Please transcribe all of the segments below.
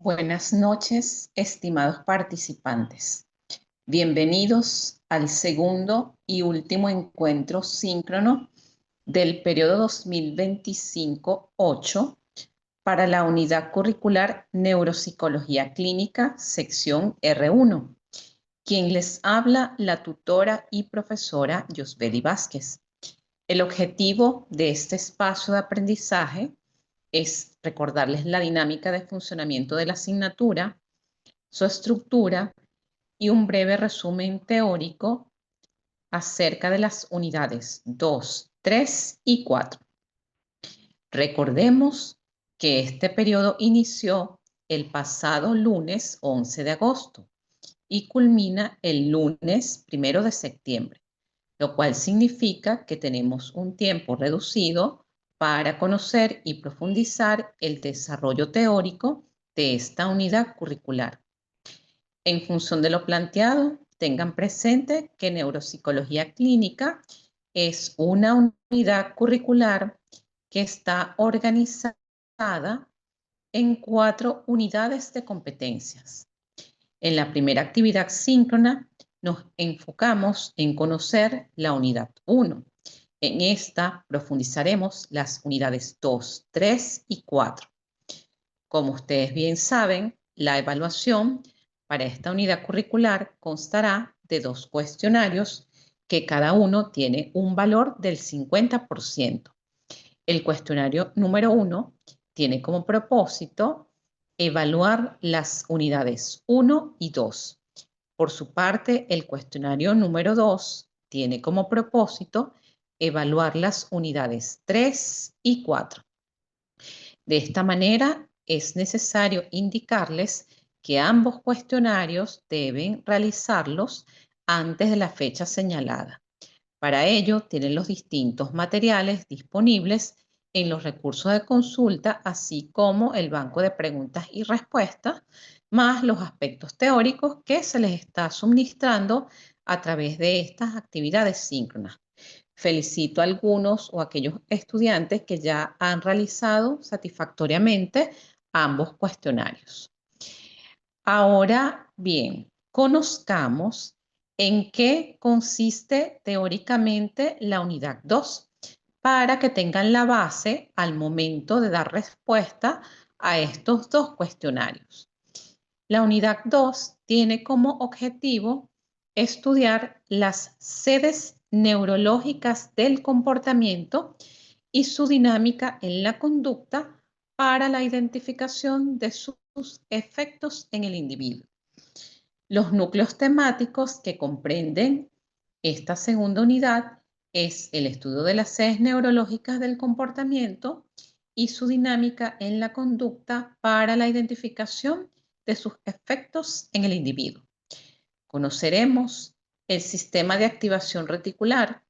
Buenas noches, estimados participantes. Bienvenidos al segundo y último encuentro síncrono del periodo 2025-8 para la unidad curricular Neuropsicología Clínica, sección R1. Quien les habla, la tutora y profesora Yosbeli Vázquez. El objetivo de este espacio de aprendizaje es recordarles la dinámica de funcionamiento de la asignatura, su estructura y un breve resumen teórico acerca de las unidades 2, 3 y 4. Recordemos que este periodo inició el pasado lunes 11 de agosto y culmina el lunes 1 de septiembre, lo cual significa que tenemos un tiempo reducido para conocer y profundizar el desarrollo teórico de esta unidad curricular. En función de lo planteado, tengan presente que neuropsicología clínica es una unidad curricular que está organizada en 4 unidades de competencias. En la primera actividad síncrona nos enfocamos en conocer la unidad 1. En esta profundizaremos las unidades 2, 3 y 4. Como ustedes bien saben, la evaluación para esta unidad curricular constará de 2 cuestionarios que cada uno tiene un valor del 50%. El cuestionario número 1 tiene como propósito evaluar las unidades 1 y 2. Por su parte, el cuestionario número 2 tiene como propósito evaluar las unidades 3 y 4. De esta manera, es necesario indicarles que ambos cuestionarios deben realizarlos antes de la fecha señalada. Para ello, tienen los distintos materiales disponibles en los recursos de consulta, así como el banco de preguntas y respuestas, más los aspectos teóricos que se les está suministrando a través de estas actividades síncronas. Felicito a algunos o a aquellos estudiantes que ya han realizado satisfactoriamente ambos cuestionarios. Ahora bien, conozcamos en qué consiste teóricamente la unidad 2 para que tengan la base al momento de dar respuesta a estos 2 cuestionarios. La unidad 2 tiene como objetivo estudiar las sedes neurológicas del comportamiento y su dinámica en la conducta para la identificación de sus efectos en el individuo. Los núcleos temáticos que comprenden esta segunda unidad es el estudio de las sedes neurológicas del comportamiento y su dinámica en la conducta para la identificación de sus efectos en el individuo. Conoceremos el sistema de activación reticular,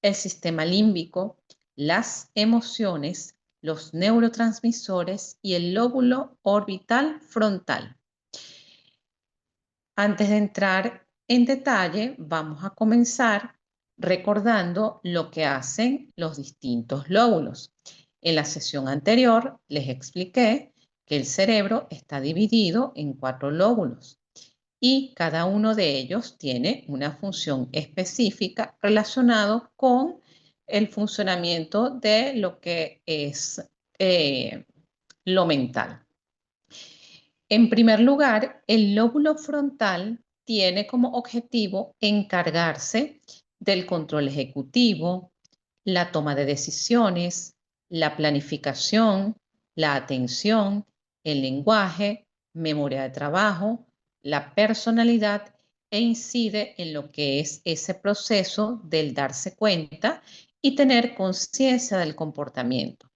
el sistema límbico, las emociones, los neurotransmisores y el lóbulo orbital frontal. Antes de entrar en detalle, vamos a comenzar recordando lo que hacen los distintos lóbulos. En la sesión anterior les expliqué que el cerebro está dividido en 4 lóbulos y cada uno de ellos tiene una función específica relacionada con el funcionamiento de lo que es lo mental. En primer lugar, el lóbulo frontal tiene como objetivo encargarse del control ejecutivo, la toma de decisiones, la planificación, la atención, el lenguaje, memoria de trabajo, la personalidad e incide en lo que es ese proceso del darse cuenta y tener conciencia del comportamiento.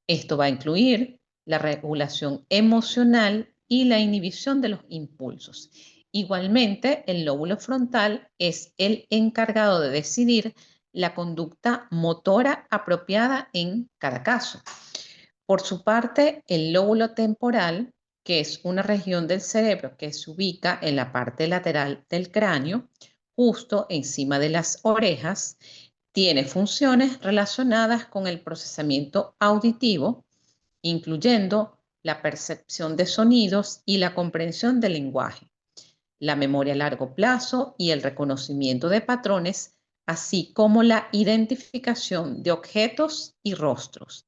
Esto va a incluir la regulación emocional y la inhibición de los impulsos. Igualmente, el lóbulo frontal es el encargado de decidir la conducta motora apropiada en cada caso. Por su parte, el lóbulo temporal, que es una región del cerebro que se ubica en la parte lateral del cráneo, justo encima de las orejas, tiene funciones relacionadas con el procesamiento auditivo, incluyendo la percepción de sonidos y la comprensión del lenguaje, la memoria a largo plazo y el reconocimiento de patrones, así como la identificación de objetos y rostros.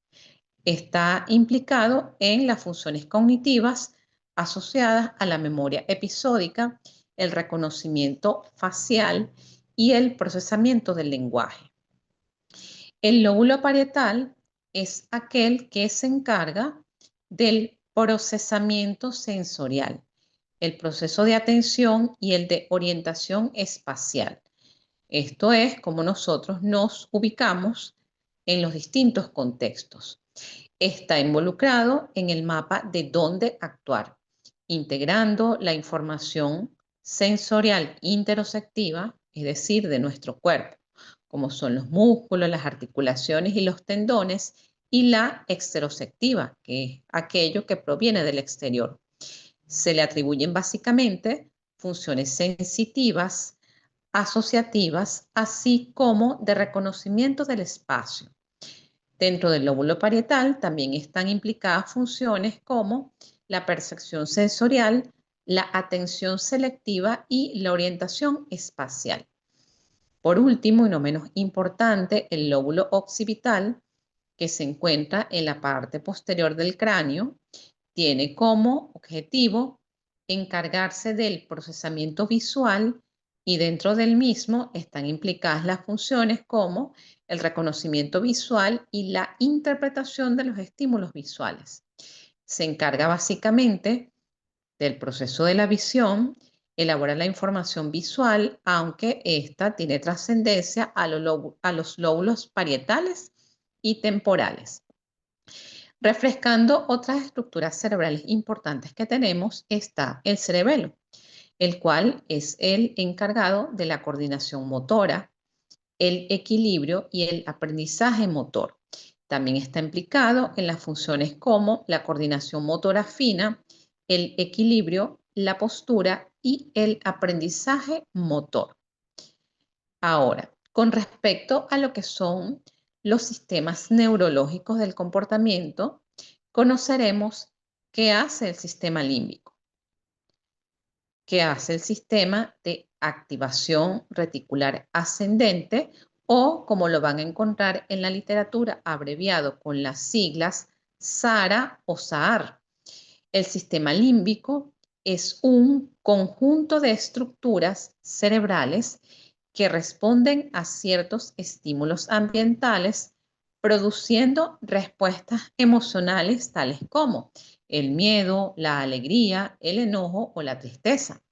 Está implicado en las funciones cognitivas asociadas a la memoria episódica, el reconocimiento facial y el procesamiento del lenguaje. El lóbulo parietal es aquel que se encarga del procesamiento sensorial, el proceso de atención y el de orientación espacial. Esto es cómo nosotros nos ubicamos en los distintos contextos. Está involucrado en el mapa de dónde actuar, integrando la información sensorial interoceptiva, es decir, de nuestro cuerpo, como son los músculos, las articulaciones y los tendones, y la exteroceptiva, que es aquello que proviene del exterior. Se le atribuyen básicamente funciones sensitivas, asociativas, así como de reconocimiento del espacio. Dentro del lóbulo parietal también están implicadas funciones como la percepción sensorial, la atención selectiva y la orientación espacial. Por último, y no menos importante, el lóbulo occipital, que se encuentra en la parte posterior del cráneo, tiene como objetivo encargarse del procesamiento visual y dentro del mismo están implicadas las funciones como el reconocimiento visual y la interpretación de los estímulos visuales. Se encarga básicamente del proceso de la visión, elabora la información visual, aunque esta tiene trascendencia a los lóbulos parietales y temporales. Refrescando otras estructuras cerebrales importantes que tenemos está el cerebelo, el cual es el encargado de la coordinación motora, el equilibrio y el aprendizaje motor. También está implicado en las funciones como la coordinación motora fina, el equilibrio, la postura y el aprendizaje motor. Ahora, con respecto a lo que son los sistemas neurológicos del comportamiento, conoceremos qué hace el sistema límbico, qué hace el sistema de activación reticular ascendente o, como lo van a encontrar en la literatura, abreviado con las siglas SARA o SAAR. El sistema límbico es un conjunto de estructuras cerebrales que responden a ciertos estímulos ambientales, produciendo respuestas emocionales tales como el miedo, la alegría, el enojo o la tristeza.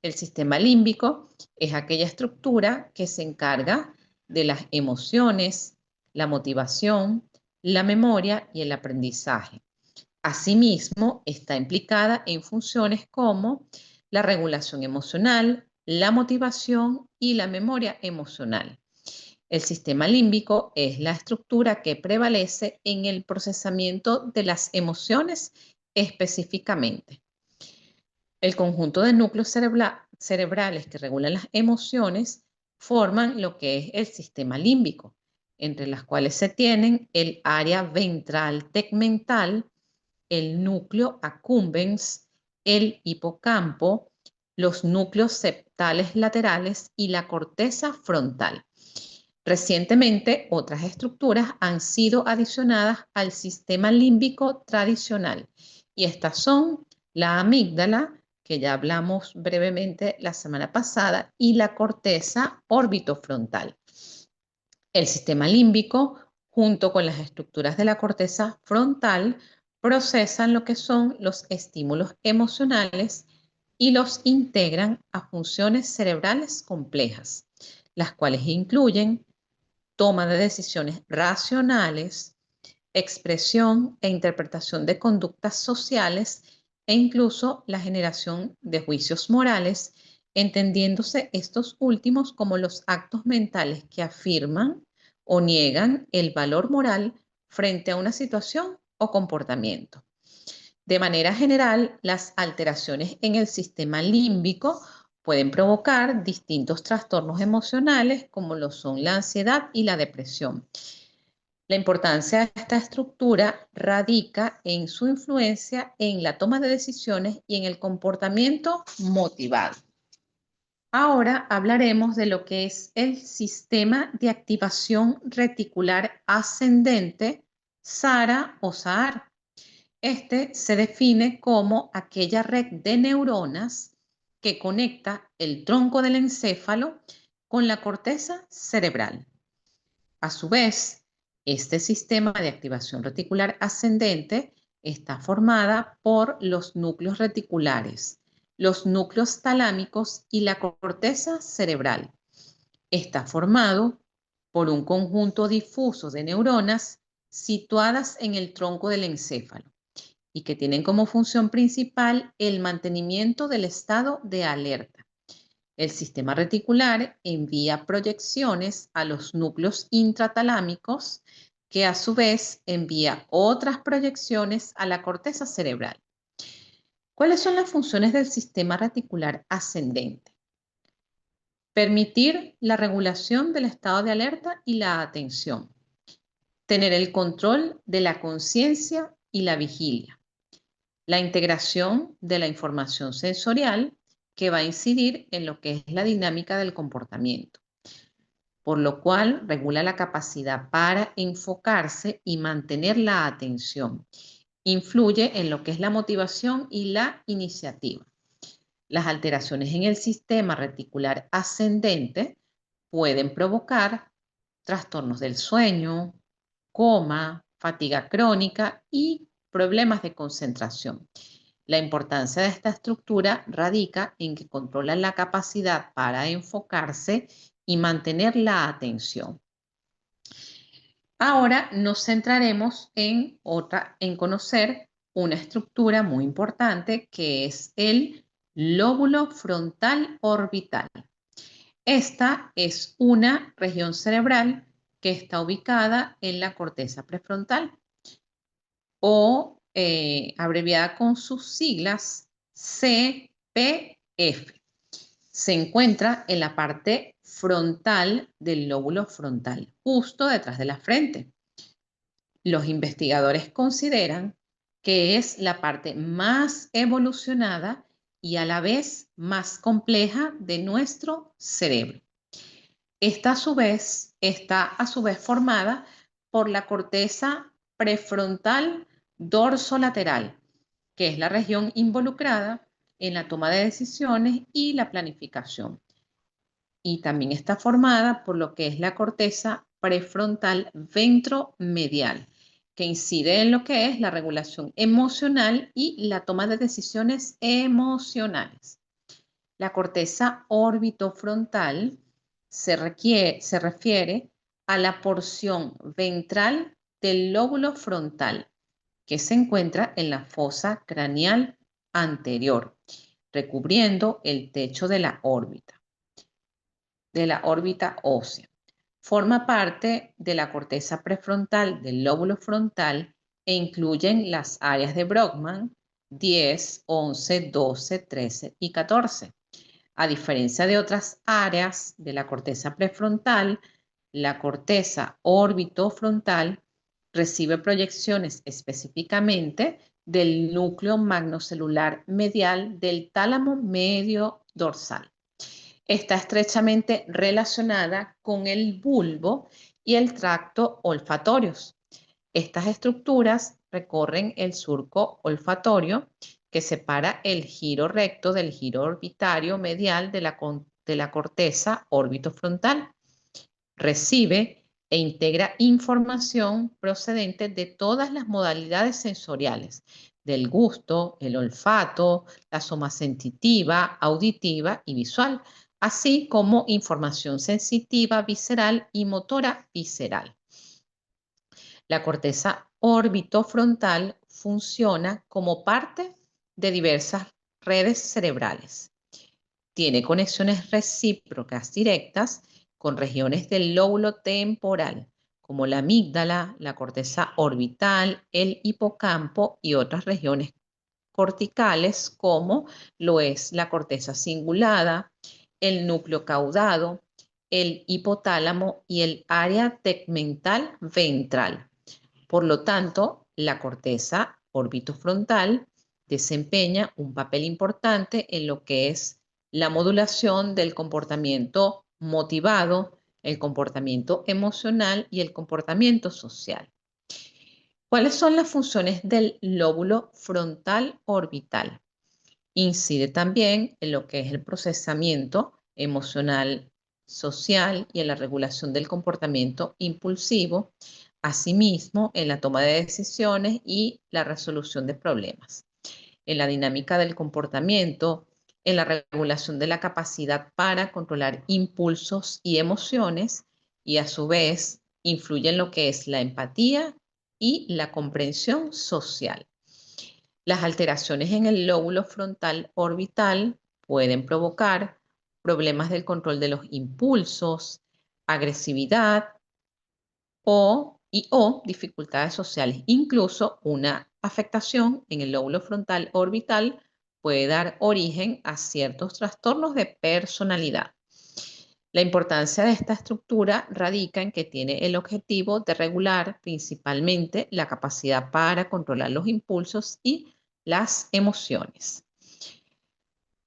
El sistema límbico es aquella estructura que se encarga de las emociones, la motivación, la memoria y el aprendizaje. Asimismo, está implicada en funciones como la regulación emocional, la motivación y la memoria emocional. El sistema límbico es la estructura que prevalece en el procesamiento de las emociones específicamente. El conjunto de núcleos cerebrales que regulan las emociones forman lo que es el sistema límbico, entre las cuales se tienen el área ventral tegmental, el núcleo accumbens, el hipocampo, los núcleos septales laterales y la corteza frontal. Recientemente, otras estructuras han sido adicionadas al sistema límbico tradicional y estas son la amígdala, que ya hablamos brevemente la semana pasada, y la corteza orbitofrontal. El sistema límbico, junto con las estructuras de la corteza frontal, procesan lo que son los estímulos emocionales y los integran a funciones cerebrales complejas, las cuales incluyen toma de decisiones racionales, expresión e interpretación de conductas sociales e incluso la generación de juicios morales, entendiéndose estos últimos como los actos mentales que afirman o niegan el valor moral frente a una situación o comportamiento. De manera general, las alteraciones en el sistema límbico pueden provocar distintos trastornos emocionales como lo son la ansiedad y la depresión. La importancia de esta estructura radica en su influencia en la toma de decisiones y en el comportamiento motivado. Ahora hablaremos de lo que es el sistema de activación reticular ascendente, SARA o SAAR. Este se define como aquella red de neuronas que conecta el tronco del encéfalo con la corteza cerebral. A su vez, este sistema de activación reticular ascendente está formada por los núcleos reticulares, los núcleos talámicos y la corteza cerebral. Está formado por un conjunto difuso de neuronas situadas en el tronco del encéfalo y que tienen como función principal el mantenimiento del estado de alerta. El sistema reticular envía proyecciones a los núcleos intratalámicos, que a su vez envía otras proyecciones a la corteza cerebral. ¿Cuáles son las funciones del sistema reticular ascendente? Permitir la regulación del estado de alerta y la atención. Tener el control de la conciencia y la vigilia. La integración de la información sensorial que va a incidir en lo que es la dinámica del comportamiento, por lo cual regula la capacidad para enfocarse y mantener la atención. Influye en lo que es la motivación y la iniciativa. Las alteraciones en el sistema reticular ascendente pueden provocar trastornos del sueño, coma, fatiga crónica y problemas de concentración. La importancia de esta estructura radica en que controla la capacidad para enfocarse y mantener la atención. Ahora nos centraremos en conocer una estructura muy importante que es el lóbulo frontal orbital. Esta es una región cerebral que está ubicada en la corteza prefrontal o abreviada con sus siglas CPF. Se encuentra en la parte frontal del lóbulo frontal, justo detrás de la frente. Los investigadores consideran que es la parte más evolucionada y a la vez más compleja de nuestro cerebro. Esta está a su vez formada por la corteza prefrontal dorsolateral, que es la región involucrada en la toma de decisiones y la planificación. Y también está formada por lo que es la corteza prefrontal ventromedial, que incide en lo que es la regulación emocional y la toma de decisiones emocionales. La corteza orbitofrontal se refiere a la porción ventral del lóbulo frontal que se encuentra en la fosa craneal anterior, recubriendo el techo de la órbita ósea. Forma parte de la corteza prefrontal del lóbulo frontal e incluyen las áreas de Brodmann 10, 11, 12, 13 y 14. A diferencia de otras áreas de la corteza prefrontal, la corteza orbitofrontal recibe proyecciones específicamente del núcleo magnocelular medial del tálamo medio dorsal. Está estrechamente relacionada con el bulbo y el tracto olfatorios. Estas estructuras recorren el surco olfatorio que separa el giro recto del giro orbitario medial de la corteza orbitofrontal. Recibe e integra información procedente de todas las modalidades sensoriales, del gusto, el olfato, la soma sensitiva, auditiva y visual, así como información sensitiva visceral y motora visceral. La corteza orbitofrontal funciona como parte de diversas redes cerebrales. Tiene conexiones recíprocas directas con regiones del lóbulo temporal, como la amígdala, la corteza orbital, el hipocampo y otras regiones corticales, como lo es la corteza cingulada, el núcleo caudado, el hipotálamo y el área tegmental ventral. Por lo tanto, la corteza orbitofrontal desempeña un papel importante en lo que es la modulación del comportamiento motivado, el comportamiento emocional y el comportamiento social. ¿Cuáles son las funciones del lóbulo frontal orbital? Incide también en lo que es el procesamiento emocional, social y en la regulación del comportamiento impulsivo, asimismo en la toma de decisiones y la resolución de problemas, en la dinámica del comportamiento, en la regulación de la capacidad para controlar impulsos y emociones y a su vez influye en lo que es la empatía y la comprensión social. Las alteraciones en el lóbulo frontal orbital pueden provocar problemas del control de los impulsos, agresividad o dificultades sociales. Incluso una afectación en el lóbulo frontal orbital puede dar origen a ciertos trastornos de personalidad. La importancia de esta estructura radica en que tiene el objetivo de regular principalmente la capacidad para controlar los impulsos y las emociones.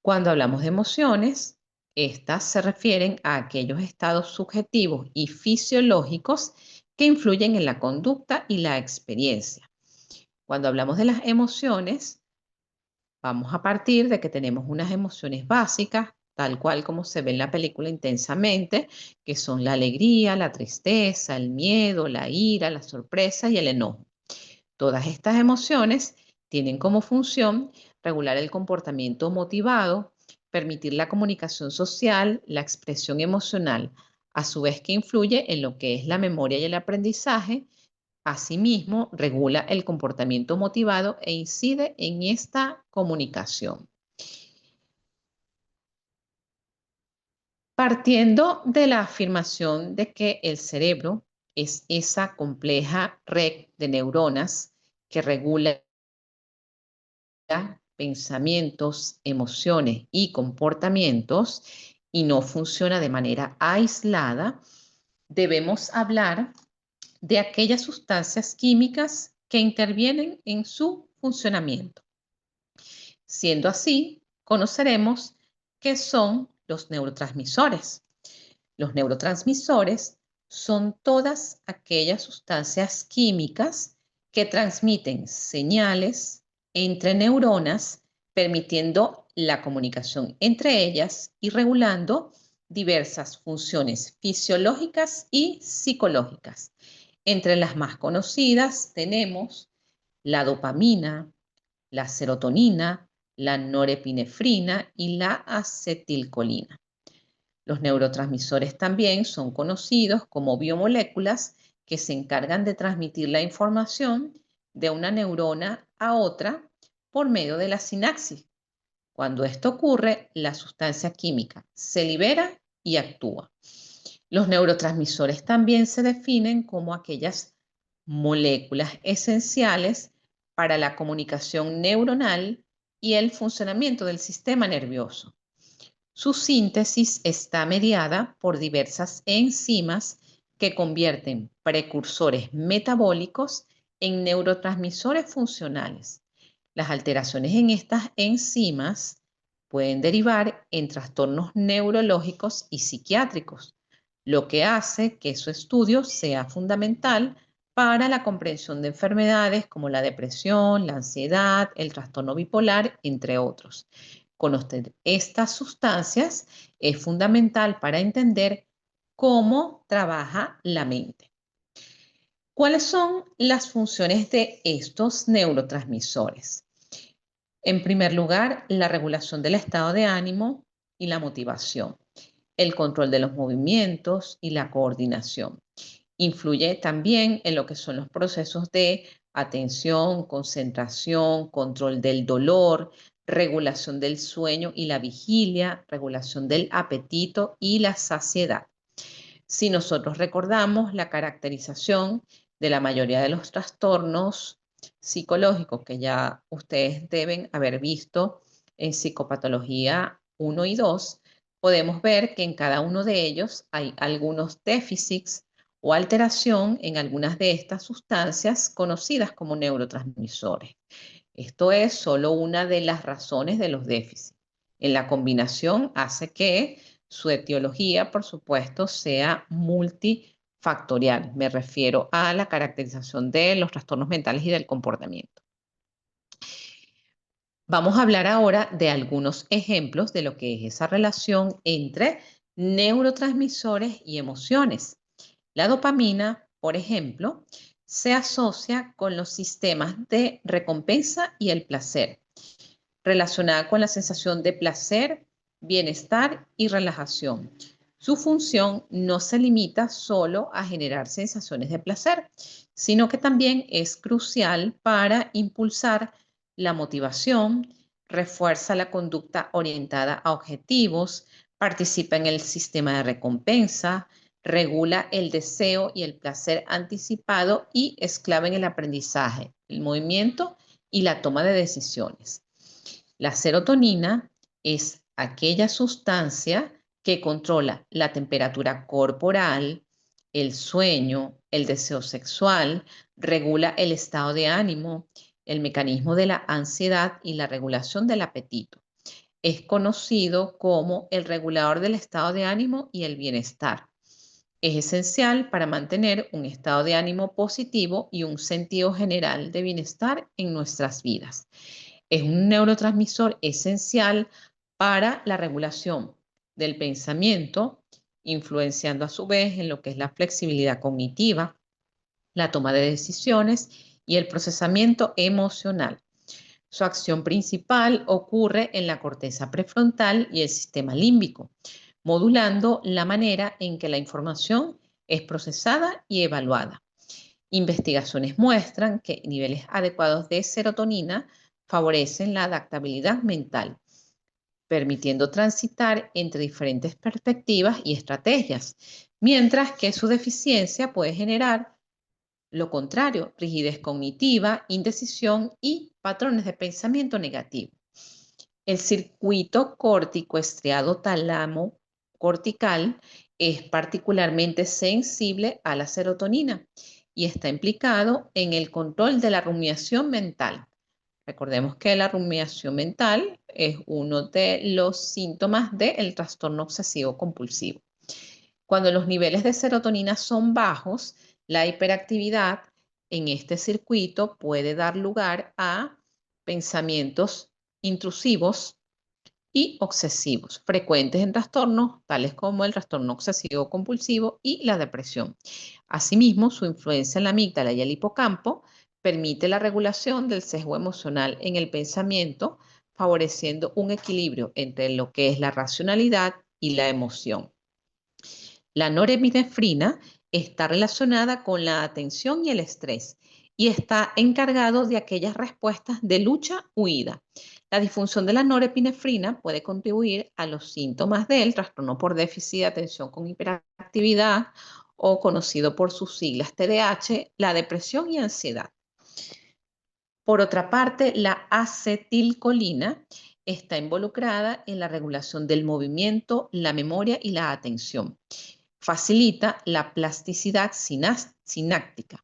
Cuando hablamos de emociones, estas se refieren a aquellos estados subjetivos y fisiológicos que influyen en la conducta y la experiencia. Cuando hablamos de las emociones, vamos a partir de que tenemos unas emociones básicas, tal cual como se ve en la película Intensamente, que son la alegría, la tristeza, el miedo, la ira, la sorpresa y el enojo. Todas estas emociones tienen como función regular el comportamiento motivado, permitir la comunicación social, la expresión emocional, a su vez que influye en lo que es la memoria y el aprendizaje. Asimismo, regula el comportamiento motivado e incide en esta comunicación. Partiendo de la afirmación de que el cerebro es esa compleja red de neuronas que regula pensamientos, emociones y comportamientos y no funciona de manera aislada, debemos hablar de aquellas sustancias químicas que intervienen en su funcionamiento. Siendo así, conoceremos qué son los neurotransmisores. Los neurotransmisores son todas aquellas sustancias químicas que transmiten señales entre neuronas, permitiendo la comunicación entre ellas y regulando diversas funciones fisiológicas y psicológicas. Entre las más conocidas tenemos la dopamina, la serotonina, la norepinefrina y la acetilcolina. Los neurotransmisores también son conocidos como biomoléculas que se encargan de transmitir la información de una neurona a otra por medio de la sinapsis. Cuando esto ocurre, la sustancia química se libera y actúa. Los neurotransmisores también se definen como aquellas moléculas esenciales para la comunicación neuronal y el funcionamiento del sistema nervioso. Su síntesis está mediada por diversas enzimas que convierten precursores metabólicos en neurotransmisores funcionales. Las alteraciones en estas enzimas pueden derivar en trastornos neurológicos y psiquiátricos, lo que hace que su estudio sea fundamental para la comprensión de enfermedades como la depresión, la ansiedad, el trastorno bipolar, entre otros. Conocer estas sustancias es fundamental para entender cómo trabaja la mente. ¿Cuáles son las funciones de estos neurotransmisores? En primer lugar, la regulación del estado de ánimo y la motivación, el control de los movimientos y la coordinación. Influye también en lo que son los procesos de atención, concentración, control del dolor, regulación del sueño y la vigilia, regulación del apetito y la saciedad. Si nosotros recordamos la caracterización de la mayoría de los trastornos psicológicos que ya ustedes deben haber visto en psicopatología 1 y 2, podemos ver que en cada uno de ellos hay algunos déficits o alteración en algunas de estas sustancias conocidas como neurotransmisores. Esto es solo una de las razones de los déficits. En la combinación hace que su etiología, por supuesto, sea multifactorial. Me refiero a la caracterización de los trastornos mentales y del comportamiento. Vamos a hablar ahora de algunos ejemplos de lo que es esa relación entre neurotransmisores y emociones. La dopamina, por ejemplo, se asocia con los sistemas de recompensa y el placer, relacionada con la sensación de placer, bienestar y relajación. Su función no se limita solo a generar sensaciones de placer, sino que también es crucial para impulsar la motivación, refuerza la conducta orientada a objetivos, participa en el sistema de recompensa, regula el deseo y el placer anticipado y es clave en el aprendizaje, el movimiento y la toma de decisiones. La serotonina es aquella sustancia que controla la temperatura corporal, el sueño, el deseo sexual, regula el estado de ánimo, el mecanismo de la ansiedad y la regulación del apetito. Es conocido como el regulador del estado de ánimo y el bienestar. Es esencial para mantener un estado de ánimo positivo y un sentido general de bienestar en nuestras vidas. Es un neurotransmisor esencial para la regulación del pensamiento, influenciando a su vez en lo que es la flexibilidad cognitiva, la toma de decisiones y el procesamiento emocional. Su acción principal ocurre en la corteza prefrontal y el sistema límbico, modulando la manera en que la información es procesada y evaluada. Investigaciones muestran que niveles adecuados de serotonina favorecen la adaptabilidad mental, permitiendo transitar entre diferentes perspectivas y estrategias, mientras que su deficiencia puede generar lo contrario, rigidez cognitiva, indecisión y patrones de pensamiento negativo. El circuito córtico estriado tálamo cortical es particularmente sensible a la serotonina y está implicado en el control de la rumiación mental. Recordemos que la rumiación mental es uno de los síntomas del trastorno obsesivo compulsivo. Cuando los niveles de serotonina son bajos, la hiperactividad en este circuito puede dar lugar a pensamientos intrusivos y obsesivos, frecuentes en trastornos tales como el trastorno obsesivo compulsivo y la depresión. Asimismo, su influencia en la amígdala y el hipocampo permite la regulación del sesgo emocional en el pensamiento, favoreciendo un equilibrio entre lo que es la racionalidad y la emoción. La norepinefrina está relacionada con la atención y el estrés y está encargado de aquellas respuestas de lucha-huida. La disfunción de la norepinefrina puede contribuir a los síntomas del trastorno por déficit de atención con hiperactividad o conocido por sus siglas TDAH, la depresión y ansiedad. Por otra parte, la acetilcolina está involucrada en la regulación del movimiento, la memoria y la atención. Facilita la plasticidad sináptica.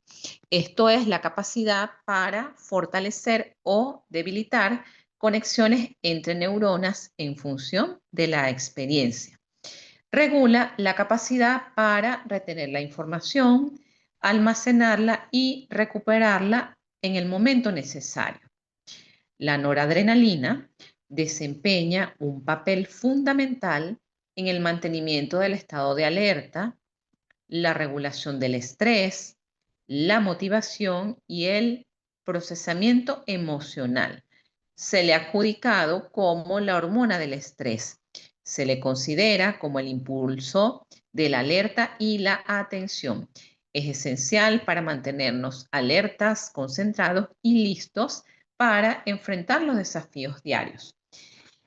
Esto es la capacidad para fortalecer o debilitar conexiones entre neuronas en función de la experiencia. Regula la capacidad para retener la información, almacenarla y recuperarla en el momento necesario. La noradrenalina desempeña un papel fundamental en el mantenimiento del estado de alerta, la regulación del estrés, la motivación y el procesamiento emocional. Se le ha adjudicado como la hormona del estrés. Se le considera como el impulso de la alerta y la atención. Es esencial para mantenernos alertas, concentrados y listos para enfrentar los desafíos diarios.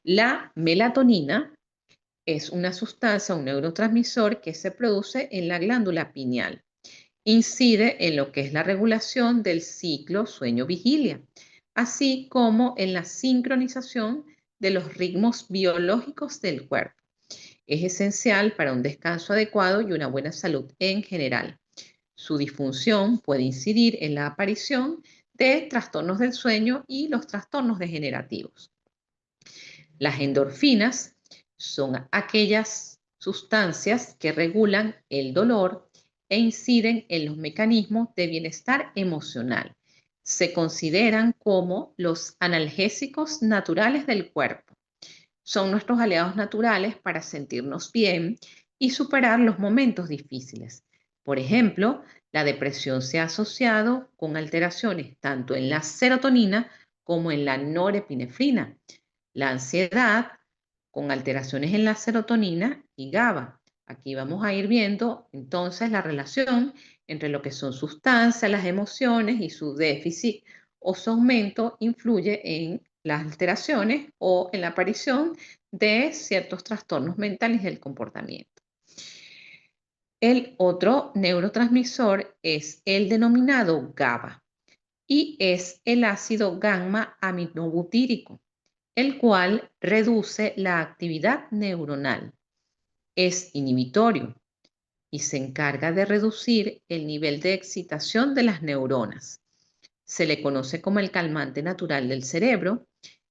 La melatonina es una sustancia, un neurotransmisor que se produce en la glándula pineal. Incide en lo que es la regulación del ciclo sueño-vigilia, así como en la sincronización de los ritmos biológicos del cuerpo. Es esencial para un descanso adecuado y una buena salud en general. Su disfunción puede incidir en la aparición de trastornos del sueño y los trastornos degenerativos. Las endorfinas son aquellas sustancias que regulan el dolor e inciden en los mecanismos de bienestar emocional. Se consideran como los analgésicos naturales del cuerpo. Son nuestros aliados naturales para sentirnos bien y superar los momentos difíciles. Por ejemplo, la depresión se ha asociado con alteraciones tanto en la serotonina como en la norepinefrina. La ansiedad con alteraciones en la serotonina y GABA. Aquí vamos a ir viendo entonces la relación entre lo que son sustancias, las emociones y su déficit o su aumento influye en las alteraciones o en la aparición de ciertos trastornos mentales del comportamiento. El otro neurotransmisor es el denominado GABA y es el ácido gamma aminobutírico, el cual reduce la actividad neuronal. Es inhibitorio y se encarga de reducir el nivel de excitación de las neuronas. Se le conoce como el calmante natural del cerebro.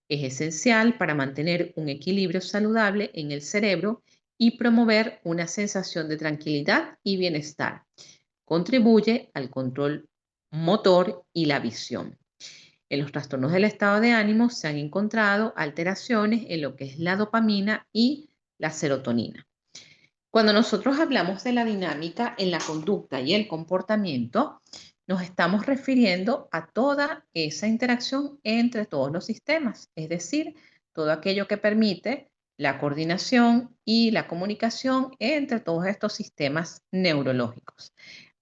Es esencial para mantener un equilibrio saludable en el cerebro y promover una sensación de tranquilidad y bienestar. Contribuye al control motor y la visión. En los trastornos del estado de ánimo se han encontrado alteraciones en lo que es la dopamina y la serotonina. Cuando nosotros hablamos de la dinámica en la conducta y el comportamiento, nos estamos refiriendo a toda esa interacción entre todos los sistemas, es decir, todo aquello que permite la coordinación y la comunicación entre todos estos sistemas neurológicos.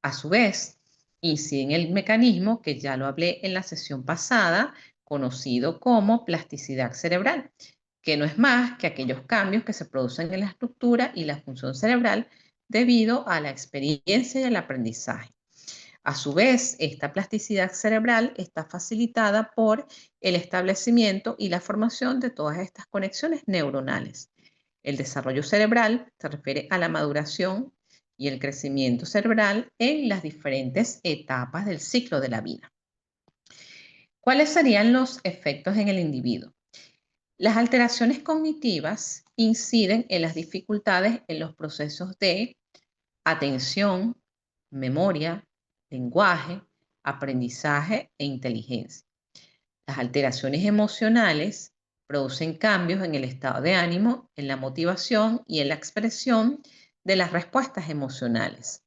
A su vez, incide en el mecanismo que ya lo hablé en la sesión pasada, conocido como plasticidad cerebral, que no es más que aquellos cambios que se producen en la estructura y la función cerebral debido a la experiencia y el aprendizaje. A su vez, esta plasticidad cerebral está facilitada por el establecimiento y la formación de todas estas conexiones neuronales. El desarrollo cerebral se refiere a la maduración y el crecimiento cerebral en las diferentes etapas del ciclo de la vida. ¿Cuáles serían los efectos en el individuo? Las alteraciones cognitivas inciden en las dificultades en los procesos de atención, memoria, lenguaje, aprendizaje e inteligencia. Las alteraciones emocionales producen cambios en el estado de ánimo, en la motivación y en la expresión de las respuestas emocionales.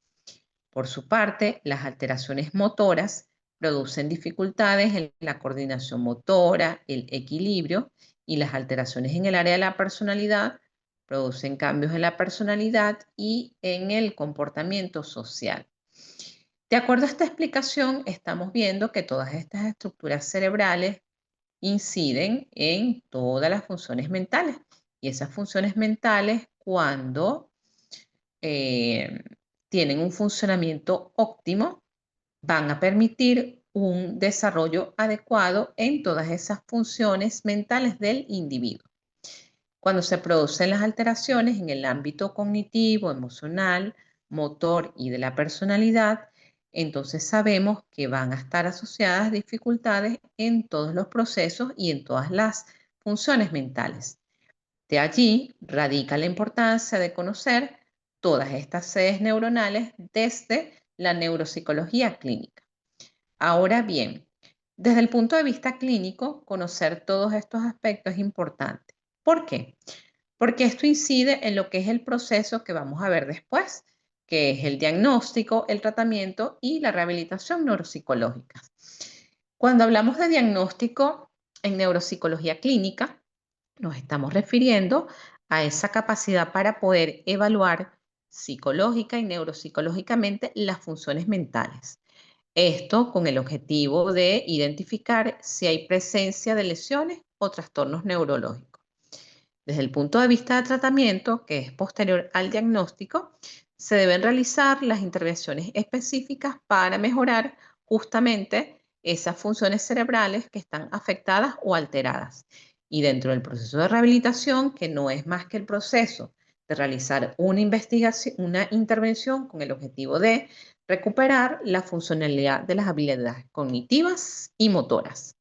Por su parte, las alteraciones motoras producen dificultades en la coordinación motora, el equilibrio, y las alteraciones en el área de la personalidad producen cambios en la personalidad y en el comportamiento social. De acuerdo a esta explicación, estamos viendo que todas estas estructuras cerebrales inciden en todas las funciones mentales. Y esas funciones mentales, cuando tienen un funcionamiento óptimo, van a permitir un desarrollo adecuado en todas esas funciones mentales del individuo. Cuando se producen las alteraciones en el ámbito cognitivo, emocional, motor y de la personalidad, entonces sabemos que van a estar asociadas dificultades en todos los procesos y en todas las funciones mentales. De allí radica la importancia de conocer todas estas sedes neuronales desde la neuropsicología clínica. Ahora bien, desde el punto de vista clínico, conocer todos estos aspectos es importante. ¿Por qué? Porque esto incide en lo que es el proceso que vamos a ver después, que es el diagnóstico, el tratamiento y la rehabilitación neuropsicológica. Cuando hablamos de diagnóstico en neuropsicología clínica, nos estamos refiriendo a esa capacidad para poder evaluar psicológica y neuropsicológicamente las funciones mentales. Esto con el objetivo de identificar si hay presencia de lesiones o trastornos neurológicos. Desde el punto de vista de tratamiento, que es posterior al diagnóstico, se deben realizar las intervenciones específicas para mejorar justamente esas funciones cerebrales que están afectadas o alteradas. Y dentro del proceso de rehabilitación, que no es más que el proceso de realizar una investigación, una intervención con el objetivo de recuperar la funcionalidad de las habilidades cognitivas y motoras.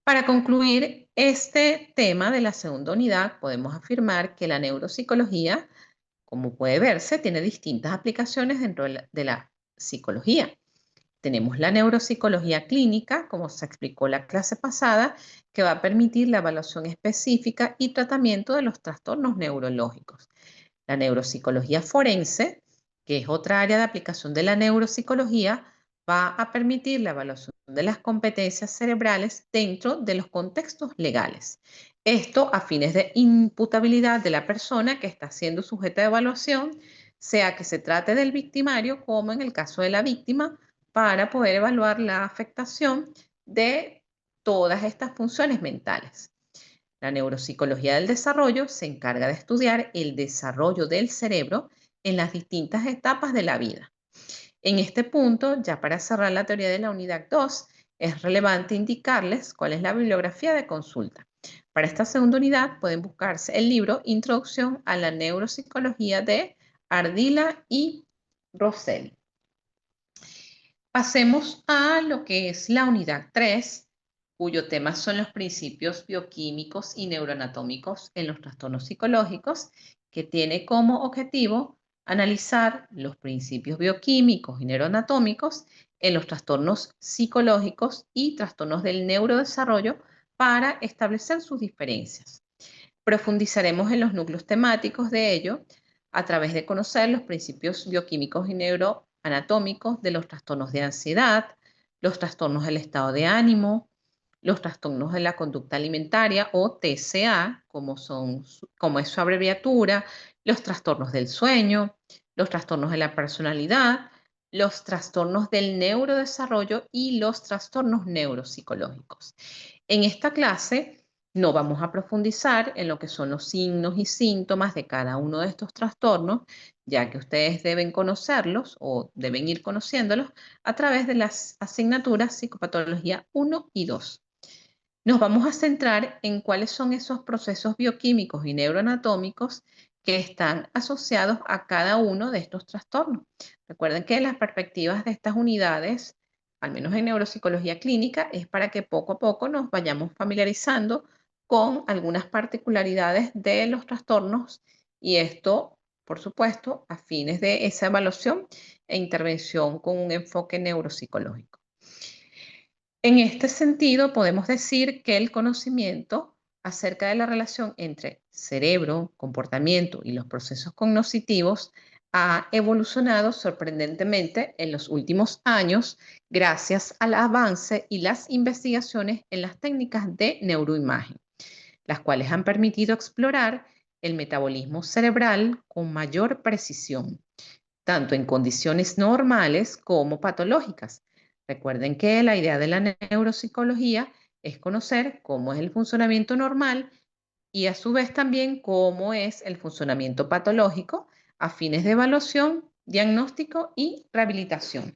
Para concluir este tema de la segunda unidad, podemos afirmar que la neuropsicología, como puede verse, tiene distintas aplicaciones dentro de la psicología. Tenemos la neuropsicología clínica, como se explicó la clase pasada, que va a permitir la evaluación específica y tratamiento de los trastornos neurológicos. La neuropsicología forense, que es otra área de aplicación de la neuropsicología, va a permitir la evaluación de las competencias cerebrales dentro de los contextos legales. Esto a fines de imputabilidad de la persona que está siendo sujeta de evaluación, sea que se trate del victimario como en el caso de la víctima, para poder evaluar la afectación de todas estas funciones mentales. La neuropsicología del desarrollo se encarga de estudiar el desarrollo del cerebro en las distintas etapas de la vida. En este punto, ya para cerrar la teoría de la unidad 2, es relevante indicarles cuál es la bibliografía de consulta. Para esta segunda unidad pueden buscarse el libro Introducción a la Neuropsicología de Ardila y Rosselli. Pasemos a lo que es la unidad 3, cuyo tema son los principios bioquímicos y neuroanatómicos en los trastornos psicológicos, que tiene como objetivo analizar los principios bioquímicos y neuroanatómicos en los trastornos psicológicos y trastornos del neurodesarrollo para establecer sus diferencias. Profundizaremos en los núcleos temáticos de ello a través de conocer los principios bioquímicos y neuroanatómicos de los trastornos de ansiedad, los trastornos del estado de ánimo, los trastornos de la conducta alimentaria o TCA, como es su abreviatura, los trastornos del sueño, los trastornos de la personalidad, los trastornos del neurodesarrollo y los trastornos neuropsicológicos. En esta clase no vamos a profundizar en lo que son los signos y síntomas de cada uno de estos trastornos, ya que ustedes deben conocerlos o deben ir conociéndolos a través de las asignaturas Psicopatología 1 y 2. Nos vamos a centrar en cuáles son esos procesos bioquímicos y neuroanatómicos que están asociados a cada uno de estos trastornos. Recuerden que las perspectivas de estas unidades, al menos en neuropsicología clínica, es para que poco a poco nos vayamos familiarizando con algunas particularidades de los trastornos y esto, por supuesto, a fines de esa evaluación e intervención con un enfoque neuropsicológico. En este sentido, podemos decir que el conocimiento acerca de la relación entre cerebro, comportamiento y los procesos cognitivos ha evolucionado sorprendentemente en los últimos años gracias al avance y las investigaciones en las técnicas de neuroimagen, las cuales han permitido explorar el metabolismo cerebral con mayor precisión, tanto en condiciones normales como patológicas. Recuerden que la idea de la neuropsicología es conocer cómo es el funcionamiento normal y a su vez también cómo es el funcionamiento patológico a fines de evaluación, diagnóstico y rehabilitación.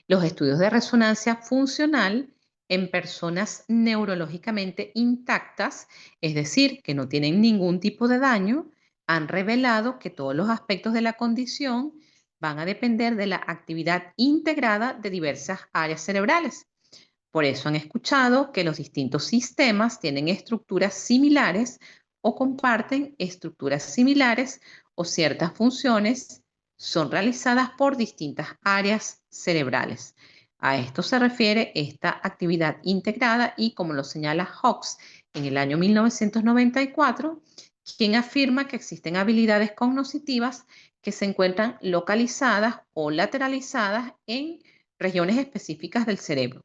Los estudios de resonancia funcional en personas neurológicamente intactas, es decir, que no tienen ningún tipo de daño, han revelado que todos los aspectos de la condición van a depender de la actividad integrada de diversas áreas cerebrales. Por eso han escuchado que los distintos sistemas tienen estructuras similares o comparten estructuras similares o ciertas funciones son realizadas por distintas áreas cerebrales. A esto se refiere esta actividad integrada y como lo señala Hawkes en el año 1994, quien afirma que existen habilidades cognitivas que se encuentran localizadas o lateralizadas en regiones específicas del cerebro.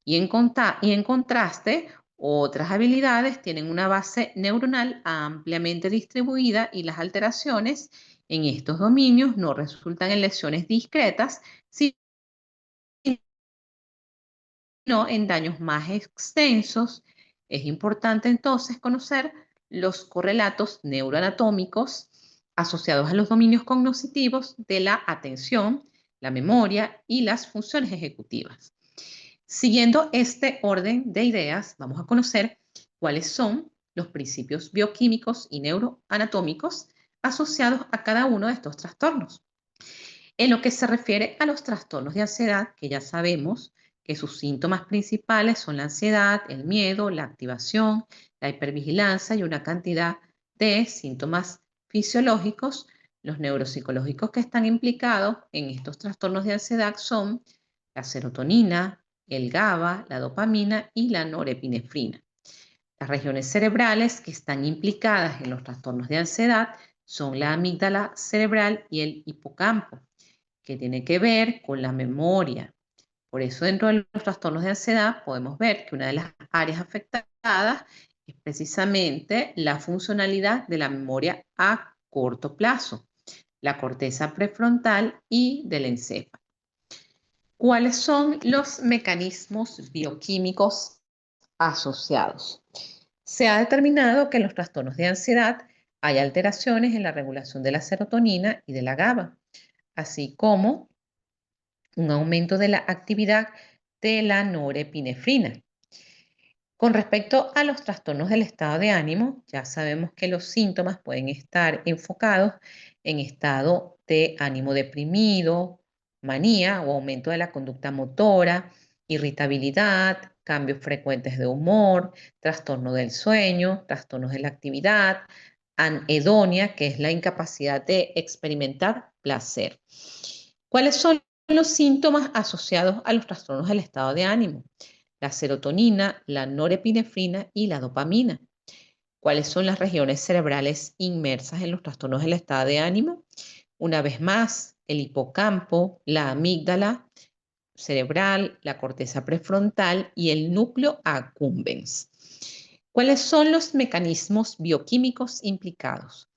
Y en contraste, otras habilidades tienen una base neuronal ampliamente distribuida y las alteraciones en estos dominios no resultan en lesiones discretas, sino en daños más extensos. Es importante entonces conocer los correlatos neuroanatómicos asociados a los dominios cognitivos de la atención, la memoria y las funciones ejecutivas. Siguiendo este orden de ideas, vamos a conocer cuáles son los principios bioquímicos y neuroanatómicos asociados a cada uno de estos trastornos. En lo que se refiere a los trastornos de ansiedad, que ya sabemos que sus síntomas principales son la ansiedad, el miedo, la activación, la hipervigilancia y una cantidad de síntomas fisiológicos. Los neuropsicológicos que están implicados en estos trastornos de ansiedad son la serotonina, el GABA, la dopamina y la norepinefrina. Las regiones cerebrales que están implicadas en los trastornos de ansiedad son la amígdala cerebral y el hipocampo, que tiene que ver con la memoria. Por eso dentro de los trastornos de ansiedad podemos ver que una de las áreas afectadas es precisamente la funcionalidad de la memoria a corto plazo, la corteza prefrontal y del encéfalo. ¿Cuáles son los mecanismos bioquímicos asociados? Se ha determinado que en los trastornos de ansiedad hay alteraciones en la regulación de la serotonina y de la GABA, así como un aumento de la actividad de la norepinefrina. Con respecto a los trastornos del estado de ánimo, ya sabemos que los síntomas pueden estar enfocados en estado de ánimo deprimido, manía o aumento de la conducta motora, irritabilidad, cambios frecuentes de humor, trastorno del sueño, trastornos de la actividad, anedonia, que es la incapacidad de experimentar placer. ¿Cuáles son los síntomas asociados a los trastornos del estado de ánimo? La serotonina, la norepinefrina y la dopamina. ¿Cuáles son las regiones cerebrales inmersas en los trastornos del estado de ánimo? Una vez más, el hipocampo, la amígdala cerebral, la corteza prefrontal y el núcleo accumbens. ¿Cuáles son los mecanismos bioquímicos implicados?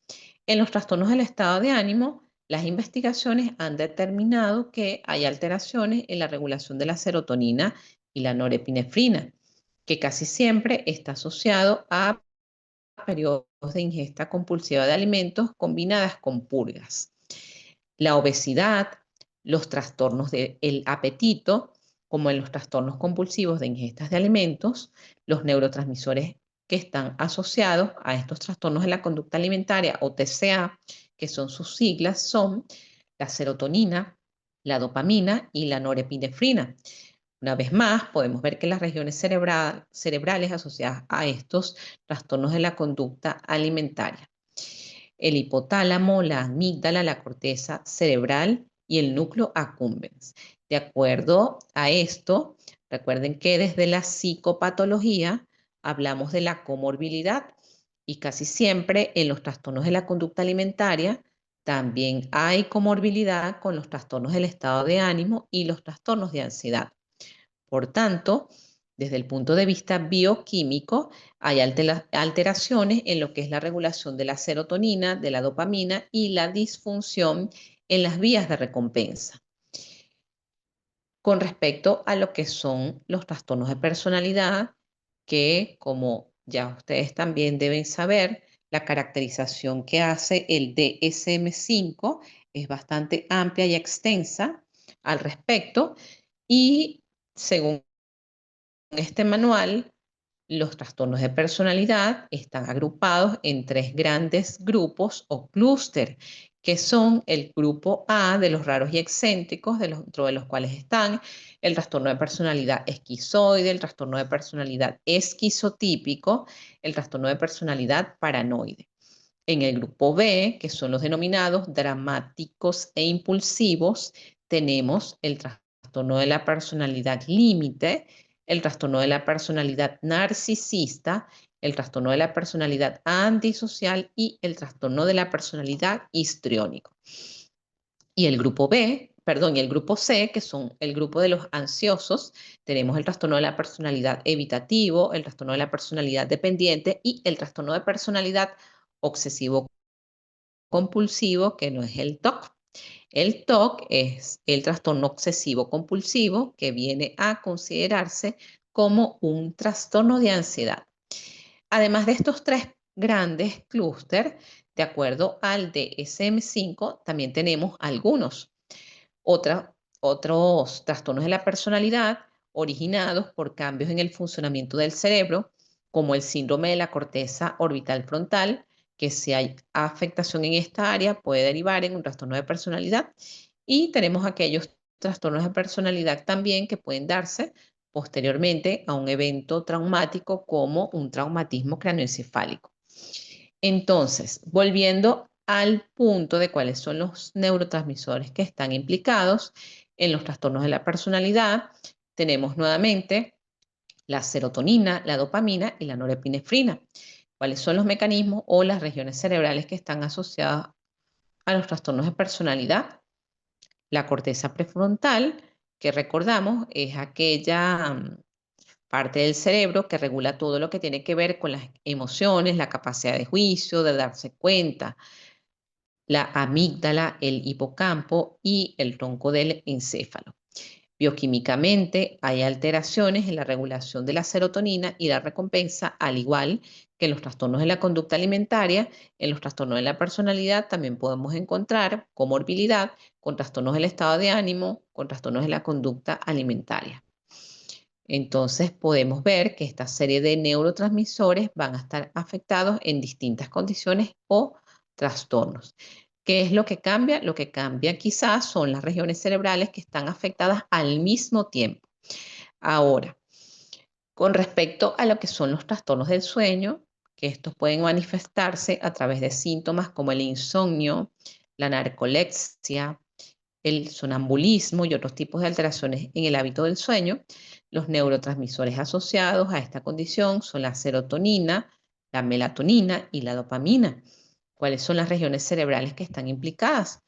En los trastornos del estado de ánimo, las investigaciones han determinado que hay alteraciones en la regulación de la serotonina y la norepinefrina, que casi siempre está asociado a periodos de ingesta compulsiva de alimentos combinadas con purgas. La obesidad, los trastornos del apetito, como en los trastornos compulsivos de ingestas de alimentos, los neurotransmisores que están asociados a estos trastornos de la conducta alimentaria o TCA, que son sus siglas, son la serotonina, la dopamina y la norepinefrina. Una vez más, podemos ver que las regiones cerebrales asociadas a estos trastornos de la conducta alimentaria, el hipotálamo, la amígdala, la corteza cerebral y el núcleo accumbens. De acuerdo a esto, recuerden que desde la psicopatología hablamos de la comorbilidad y casi siempre en los trastornos de la conducta alimentaria también hay comorbilidad con los trastornos del estado de ánimo y los trastornos de ansiedad. Por tanto, desde el punto de vista bioquímico, hay alteraciones en lo que es la regulación de la serotonina, de la dopamina y la disfunción en las vías de recompensa. Con respecto a lo que son los trastornos de personalidad, que como ya ustedes también deben saber, la caracterización que hace el DSM-5 es bastante amplia y extensa al respecto y según este manual, los trastornos de personalidad están agrupados en tres grandes grupos o clúster, que son el grupo A de los raros y excéntricos, dentro de los cuales están el trastorno de personalidad esquizoide, el trastorno de personalidad esquizotípico, el trastorno de personalidad paranoide. En el grupo B, que son los denominados dramáticos e impulsivos, tenemos el trastorno de la personalidad límite, el trastorno de la personalidad narcisista, el trastorno de la personalidad antisocial y el trastorno de la personalidad histriónico. Y el grupo el grupo C, que son el grupo de los ansiosos, tenemos el trastorno de la personalidad evitativo, el trastorno de la personalidad dependiente y el trastorno de personalidad obsesivo compulsivo, que no es el TOC. El TOC es el trastorno obsesivo compulsivo, que viene a considerarse como un trastorno de ansiedad. Además de estos tres grandes clústeres, de acuerdo al DSM-5, también tenemos algunos otros trastornos de la personalidad originados por cambios en el funcionamiento del cerebro, como el síndrome de la corteza orbital frontal, que si hay afectación en esta área puede derivar en un trastorno de personalidad. Y tenemos aquellos trastornos de personalidad también que pueden darse posteriormente a un evento traumático como un traumatismo craneoencefálico. Entonces, volviendo al punto de cuáles son los neurotransmisores que están implicados en los trastornos de la personalidad, tenemos nuevamente la serotonina, la dopamina y la norepinefrina. ¿Cuáles son los mecanismos o las regiones cerebrales que están asociadas a los trastornos de personalidad? La corteza prefrontal, que recordamos es aquella parte del cerebro que regula todo lo que tiene que ver con las emociones, la capacidad de juicio, de darse cuenta, la amígdala, el hipocampo y el tronco del encéfalo. Bioquímicamente hay alteraciones en la regulación de la serotonina y la recompensa, al igual que en los trastornos de la conducta alimentaria. En los trastornos de la personalidad también podemos encontrar comorbilidad con trastornos del estado de ánimo, con trastornos de la conducta alimentaria. Entonces podemos ver que esta serie de neurotransmisores van a estar afectados en distintas condiciones o trastornos. ¿Qué es lo que cambia? Lo que cambia quizás son las regiones cerebrales que están afectadas al mismo tiempo. Ahora, con respecto a lo que son los trastornos del sueño, que estos pueden manifestarse a través de síntomas como el insomnio, la narcolepsia, el sonambulismo y otros tipos de alteraciones en el hábito del sueño. Los neurotransmisores asociados a esta condición son la serotonina, la melatonina y la dopamina. ¿Cuáles son las regiones cerebrales que están implicadas?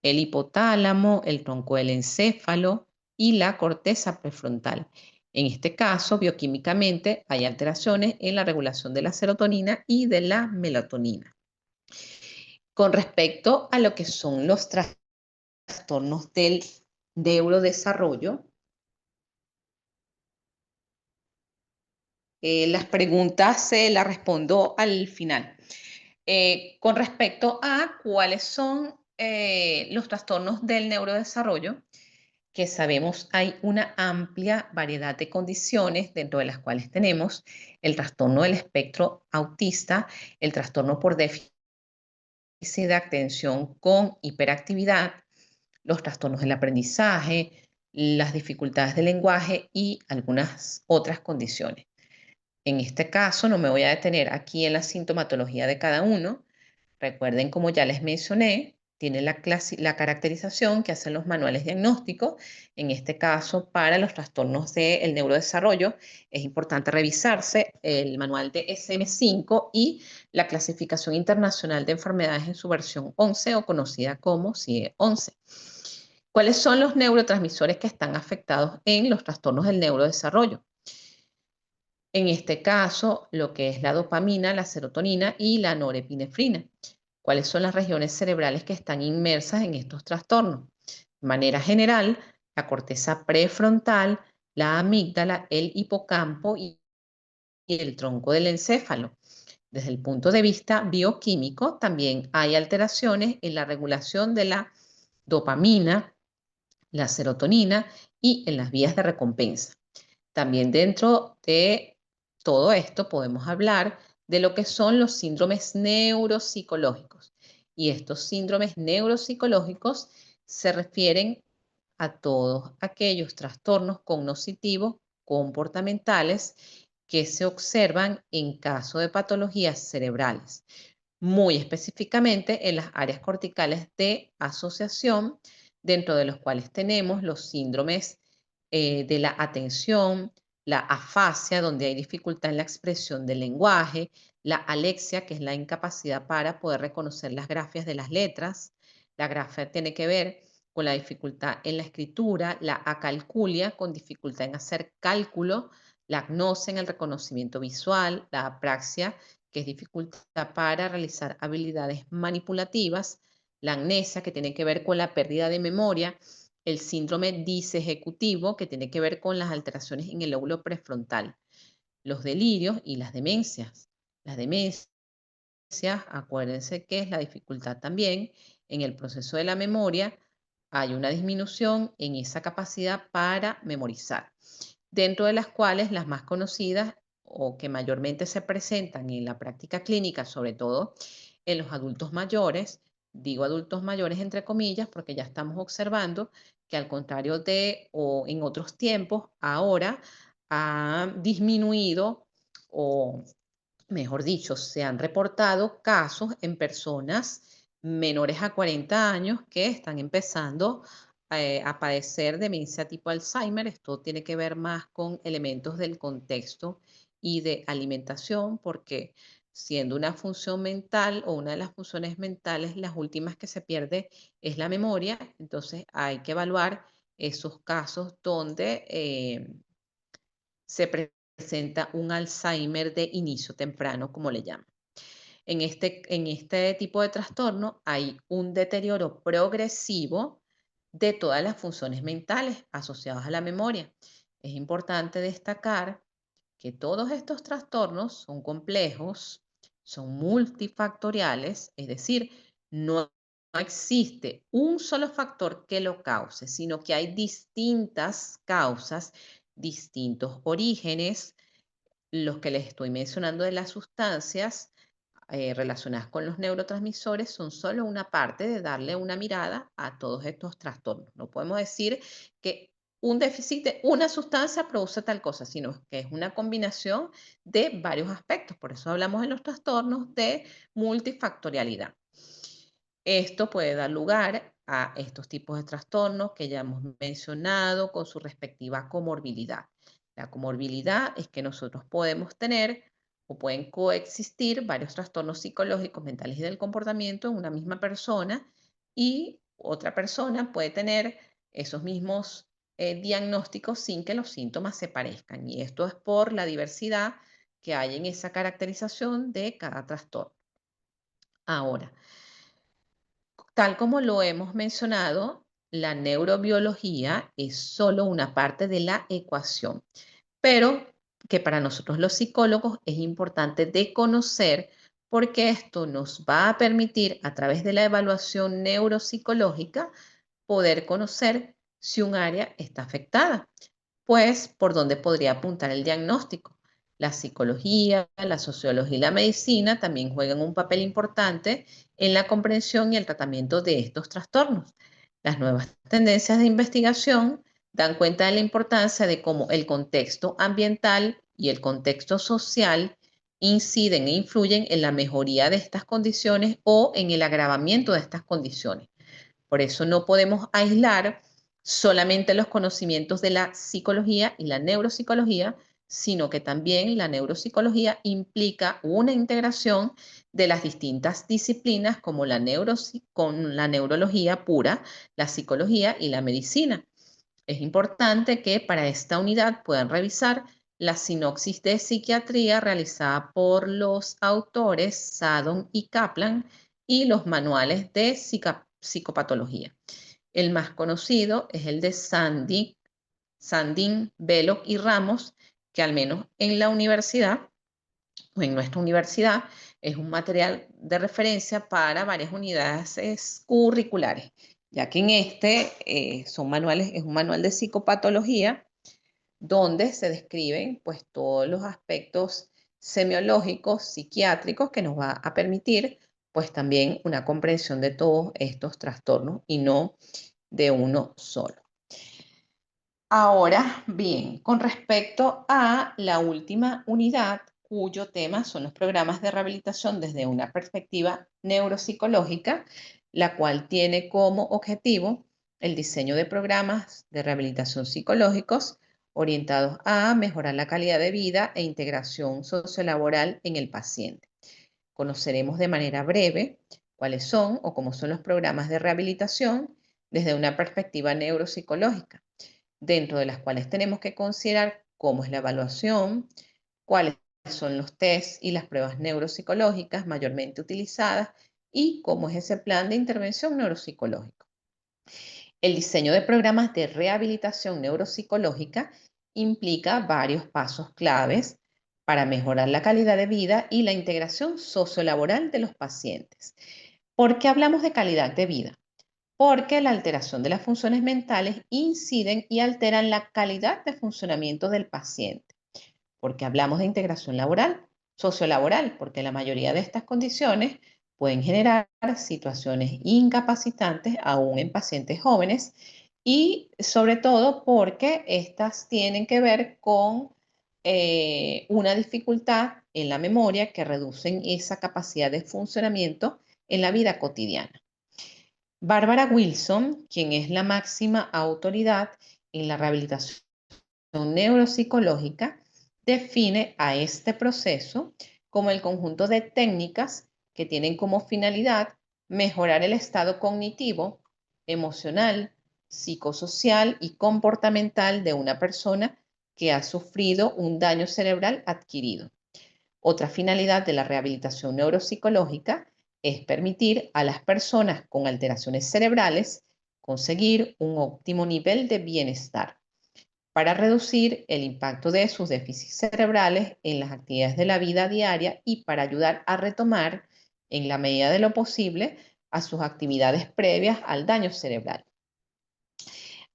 El hipotálamo, el tronco del encéfalo y la corteza prefrontal. En este caso, bioquímicamente, hay alteraciones en la regulación de la serotonina y de la melatonina. Con respecto a lo que son los trastornos del neurodesarrollo, las preguntas se las respondo al final. Con respecto a cuáles son los trastornos del neurodesarrollo, que sabemos hay una amplia variedad de condiciones dentro de las cuales tenemos el trastorno del espectro autista, el trastorno por déficit de atención con hiperactividad, los trastornos del aprendizaje, las dificultades del lenguaje y algunas otras condiciones. En este caso no me voy a detener aquí en la sintomatología de cada uno. Recuerden, como ya les mencioné, tiene la caracterización que hacen los manuales diagnósticos. En este caso, para los trastornos del neurodesarrollo, es importante revisarse el manual de SM5 y la clasificación internacional de enfermedades en su versión 11 o conocida como CIE 11. ¿Cuáles son los neurotransmisores que están afectados en los trastornos del neurodesarrollo? En este caso, lo que es la dopamina, la serotonina y la norepinefrina. ¿Cuáles son las regiones cerebrales que están inmersas en estos trastornos? De manera general, la corteza prefrontal, la amígdala, el hipocampo y el tronco del encéfalo. Desde el punto de vista bioquímico, también hay alteraciones en la regulación de la dopamina, la serotonina y en las vías de recompensa. También dentro de todo esto podemos hablar de lo que son los síndromes neuropsicológicos. Y estos síndromes neuropsicológicos se refieren a todos aquellos trastornos cognitivos comportamentales que se observan en caso de patologías cerebrales, muy específicamente en las áreas corticales de asociación, dentro de los cuales tenemos los síndromes de la atención, la afasia, donde hay dificultad en la expresión del lenguaje, la alexia, que es la incapacidad para poder reconocer las grafías de las letras. La grafía tiene que ver con la dificultad en la escritura, la acalculia, con dificultad en hacer cálculo, la agnosia en el reconocimiento visual, la apraxia, que es dificultad para realizar habilidades manipulativas, la amnesia, que tiene que ver con la pérdida de memoria, el síndrome disejecutivo, que tiene que ver con las alteraciones en el lóbulo prefrontal, los delirios y las demencias. Las demencias, acuérdense que es la dificultad también en el proceso de la memoria, hay una disminución en esa capacidad para memorizar, dentro de las cuales las más conocidas o que mayormente se presentan en la práctica clínica, sobre todo en los adultos mayores, digo adultos mayores entre comillas, porque ya estamos observando que al contrario de o en otros tiempos, ahora ha disminuido o mejor dicho, se han reportado casos en personas menores a 40 años que están empezando a padecer demencia tipo Alzheimer. Esto tiene que ver más con elementos del contexto y de alimentación, porque siendo una función mental o una de las funciones mentales, las últimas que se pierde es la memoria. Entonces hay que evaluar esos casos donde se presenta un Alzheimer de inicio temprano, como le llaman. En este tipo de trastorno hay un deterioro progresivo de todas las funciones mentales asociadas a la memoria. Es importante destacar que todos estos trastornos son complejos, son multifactoriales, es decir, no existe un solo factor que lo cause, sino que hay distintas causas, distintos orígenes. Los que les estoy mencionando de las sustancias relacionadas con los neurotransmisores son solo una parte de darle una mirada a todos estos trastornos. No podemos decir que un déficit de una sustancia produce tal cosa, sino que es una combinación de varios aspectos. Por eso hablamos en los trastornos de multifactorialidad. Esto puede dar lugar a estos tipos de trastornos que ya hemos mencionado con su respectiva comorbilidad. La comorbilidad es que nosotros podemos tener o pueden coexistir varios trastornos psicológicos, mentales y del comportamiento en una misma persona, y otra persona puede tener esos mismos diagnósticos sin que los síntomas se parezcan. Y esto es por la diversidad que hay en esa caracterización de cada trastorno. Ahora, tal como lo hemos mencionado, la neurobiología es solo una parte de la ecuación, pero que para nosotros los psicólogos es importante de conocer, porque esto nos va a permitir a través de la evaluación neuropsicológica poder conocer si un área está afectada. Pues, ¿por dónde podría apuntar el diagnóstico? La psicología, la sociología y la medicina también juegan un papel importante en la comprensión y el tratamiento de estos trastornos. Las nuevas tendencias de investigación dan cuenta de la importancia de cómo el contexto ambiental y el contexto social inciden e influyen en la mejoría de estas condiciones o en el agravamiento de estas condiciones. Por eso no podemos aislar solamente los conocimientos de la psicología y la neuropsicología, sino que también la neuropsicología implica una integración de las distintas disciplinas como con la neurología pura, la psicología y la medicina. Es importante que para esta unidad puedan revisar la sinopsis de psiquiatría realizada por los autores Saddon y Kaplan y los manuales de psicopatología. El más conocido es el de Sandin, Belloc y Ramos, que al menos en la universidad o en nuestra universidad es un material de referencia para varias unidades curriculares, ya que en este son manuales, es un manual de psicopatología donde se describen pues todos los aspectos semiológicos, psiquiátricos que nos va a permitir pues también una comprensión de todos estos trastornos y no de uno solo. Ahora bien, con respecto a la última unidad, cuyo tema son los programas de rehabilitación desde una perspectiva neuropsicológica, la cual tiene como objetivo el diseño de programas de rehabilitación psicológicos orientados a mejorar la calidad de vida e integración sociolaboral en el paciente. Conoceremos de manera breve cuáles son o cómo son los programas de rehabilitación desde una perspectiva neuropsicológica, dentro de las cuales tenemos que considerar cómo es la evaluación, cuáles son los tests y las pruebas neuropsicológicas mayormente utilizadas y cómo es ese plan de intervención neuropsicológico. El diseño de programas de rehabilitación neuropsicológica implica varios pasos claves para mejorar la calidad de vida y la integración sociolaboral de los pacientes. ¿Por qué hablamos de calidad de vida? Porque la alteración de las funciones mentales inciden y alteran la calidad de funcionamiento del paciente. porque hablamos de integración laboral, sociolaboral, porque la mayoría de estas condiciones pueden generar situaciones incapacitantes aún en pacientes jóvenes y sobre todo porque estas tienen que ver con una dificultad en la memoria que reducen esa capacidad de funcionamiento en la vida cotidiana. Bárbara Wilson, quien es la máxima autoridad en la rehabilitación neuropsicológica, define a este proceso como el conjunto de técnicas que tienen como finalidad mejorar el estado cognitivo, emocional, psicosocial y comportamental de una persona que ha sufrido un daño cerebral adquirido. Otra finalidad de la rehabilitación neuropsicológica es permitir a las personas con alteraciones cerebrales conseguir un óptimo nivel de bienestar para reducir el impacto de sus déficits cerebrales en las actividades de la vida diaria y para ayudar a retomar, en la medida de lo posible, a sus actividades previas al daño cerebral.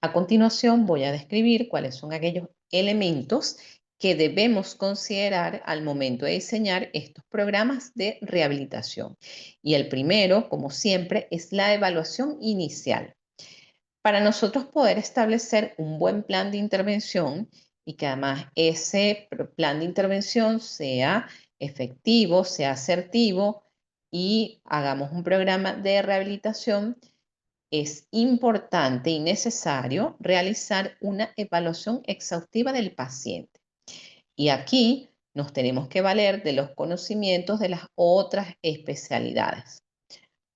A continuación voy a describir cuáles son aquellos elementos que debemos considerar al momento de diseñar estos programas de rehabilitación. Y el primero, como siempre, es la evaluación inicial. Para nosotros poder establecer un buen plan de intervención y que además ese plan de intervención sea efectivo, sea asertivo y hagamos un programa de rehabilitación, es importante y necesario realizar una evaluación exhaustiva del paciente. Y aquí nos tenemos que valer de los conocimientos de las otras especialidades.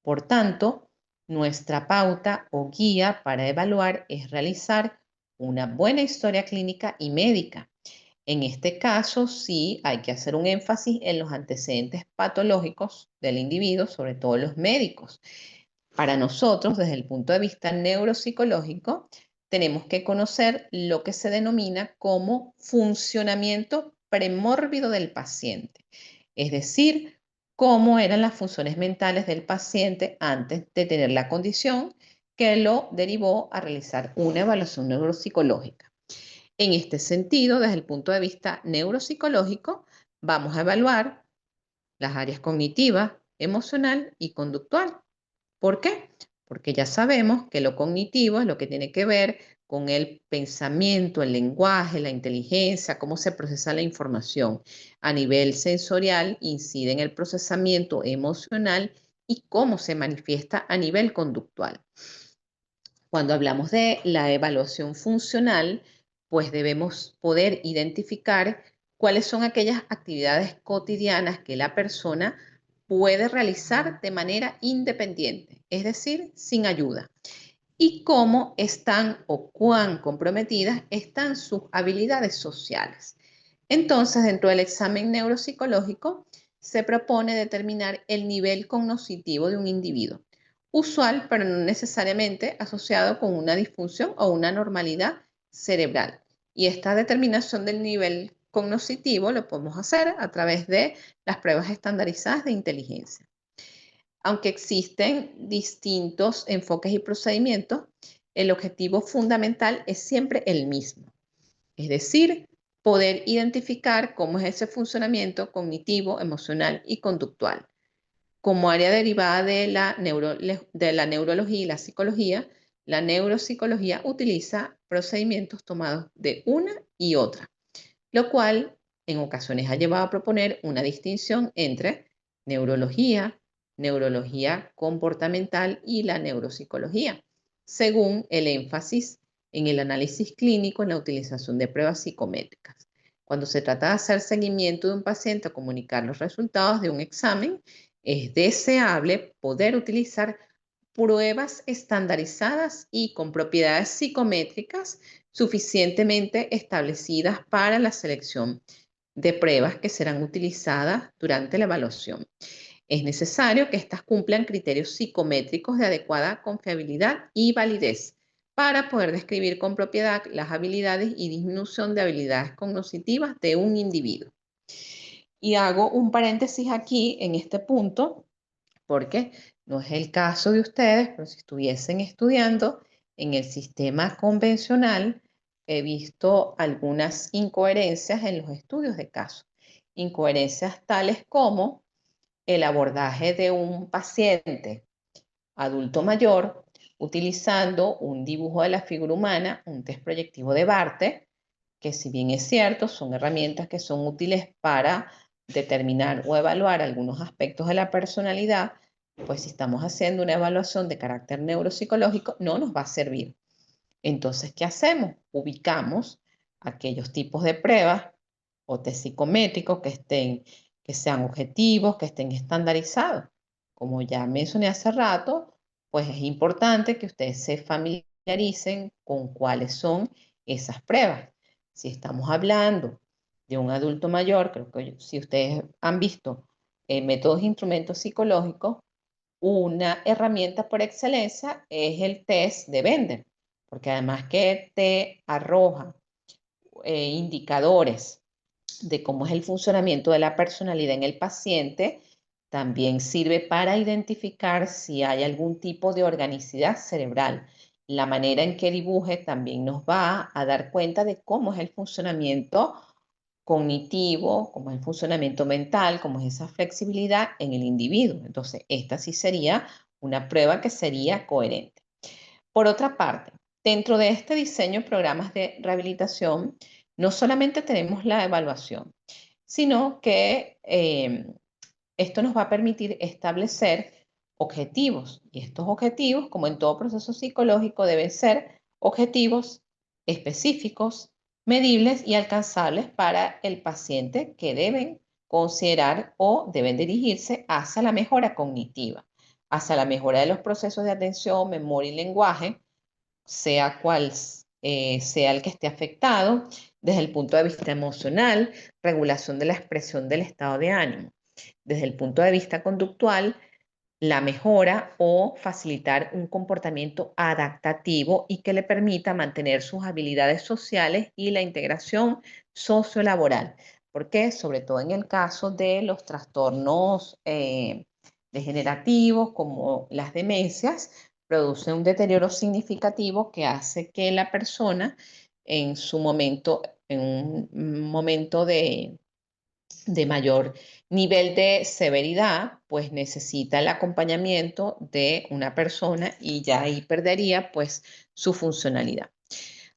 Por tanto, nuestra pauta o guía para evaluar es realizar una buena historia clínica y médica. En este caso, sí hay que hacer un énfasis en los antecedentes patológicos del individuo, sobre todo los médicos. Para nosotros, desde el punto de vista neuropsicológico, tenemos que conocer lo que se denomina como funcionamiento premórbido del paciente, es decir, cómo eran las funciones mentales del paciente antes de tener la condición que lo derivó a realizar una evaluación neuropsicológica. En este sentido, desde el punto de vista neuropsicológico, vamos a evaluar las áreas cognitiva, emocional y conductual. ¿Por qué? Porque ya sabemos que lo cognitivo es lo que tiene que ver con el pensamiento, el lenguaje, la inteligencia, cómo se procesa la información. A nivel sensorial incide en el procesamiento emocional y cómo se manifiesta a nivel conductual. Cuando hablamos de la evaluación funcional, pues debemos poder identificar cuáles son aquellas actividades cotidianas que la persona puede realizar de manera independiente, es decir, sin ayuda, y cómo están o cuán comprometidas están sus habilidades sociales. Entonces, dentro del examen neuropsicológico, se propone determinar el nivel cognitivo de un individuo, usual pero no necesariamente asociado con una disfunción o una normalidad cerebral. Y esta determinación del nivel cognitivo lo podemos hacer a través de las pruebas estandarizadas de inteligencia. Aunque existen distintos enfoques y procedimientos, el objetivo fundamental es siempre el mismo, es decir, poder identificar cómo es ese funcionamiento cognitivo, emocional y conductual. Como área derivada de la neurología y la psicología, la neuropsicología utiliza procedimientos tomados de una y otra, lo cual en ocasiones ha llevado a proponer una distinción entre neurología, neurología comportamental y la neuropsicología, según el énfasis en el análisis clínico en la utilización de pruebas psicométricas. Cuando se trata de hacer seguimiento de un paciente o comunicar los resultados de un examen, es deseable poder utilizar pruebas estandarizadas y con propiedades psicométricas suficientemente establecidas para la selección de pruebas que serán utilizadas durante la evaluación. Es necesario que éstas cumplan criterios psicométricos de adecuada confiabilidad y validez para poder describir con propiedad las habilidades y disminución de habilidades cognitivas de un individuo. Y hago un paréntesis aquí en este punto porque no es el caso de ustedes, pero si estuviesen estudiando en el sistema convencional, he visto algunas incoherencias en los estudios de caso. Incoherencias tales como el abordaje de un paciente adulto mayor utilizando un dibujo de la figura humana, un test proyectivo de Barter, que si bien es cierto, son herramientas que son útiles para determinar o evaluar algunos aspectos de la personalidad, pues si estamos haciendo una evaluación de carácter neuropsicológico, no nos va a servir. Entonces, ¿qué hacemos? Ubicamos aquellos tipos de pruebas o test psicométricos que sean objetivos, que estén estandarizados. Como ya mencioné hace rato, pues es importante que ustedes se familiaricen con cuáles son esas pruebas. Si estamos hablando de un adulto mayor, creo que si ustedes han visto métodos e instrumentos psicológicos, una herramienta por excelencia es el test de Bender, porque además que te arroja indicadores de cómo es el funcionamiento de la personalidad en el paciente, también sirve para identificar si hay algún tipo de organicidad cerebral. La manera en que dibuje también nos va a dar cuenta de cómo es el funcionamiento cognitivo, cómo es el funcionamiento mental, cómo es esa flexibilidad en el individuo. Entonces, esta sí sería una prueba que sería coherente. Por otra parte, dentro de este diseño de programas de rehabilitación, no solamente tenemos la evaluación, sino que esto nos va a permitir establecer objetivos. Y estos objetivos, como en todo proceso psicológico, deben ser objetivos específicos, medibles y alcanzables para el paciente que deben considerar o deben dirigirse hacia la mejora cognitiva, hacia la mejora de los procesos de atención, memoria y lenguaje, sea cual sea el que esté afectado, desde el punto de vista emocional, regulación de la expresión del estado de ánimo. Desde el punto de vista conductual, la mejora o facilitar un comportamiento adaptativo y que le permita mantener sus habilidades sociales y la integración sociolaboral. Porque sobre todo en el caso de los trastornos degenerativos como las demencias, produce un deterioro significativo que hace que la persona en su momento, en un momento de mayor nivel de severidad, pues necesita el acompañamiento de una persona y ya ahí perdería pues su funcionalidad.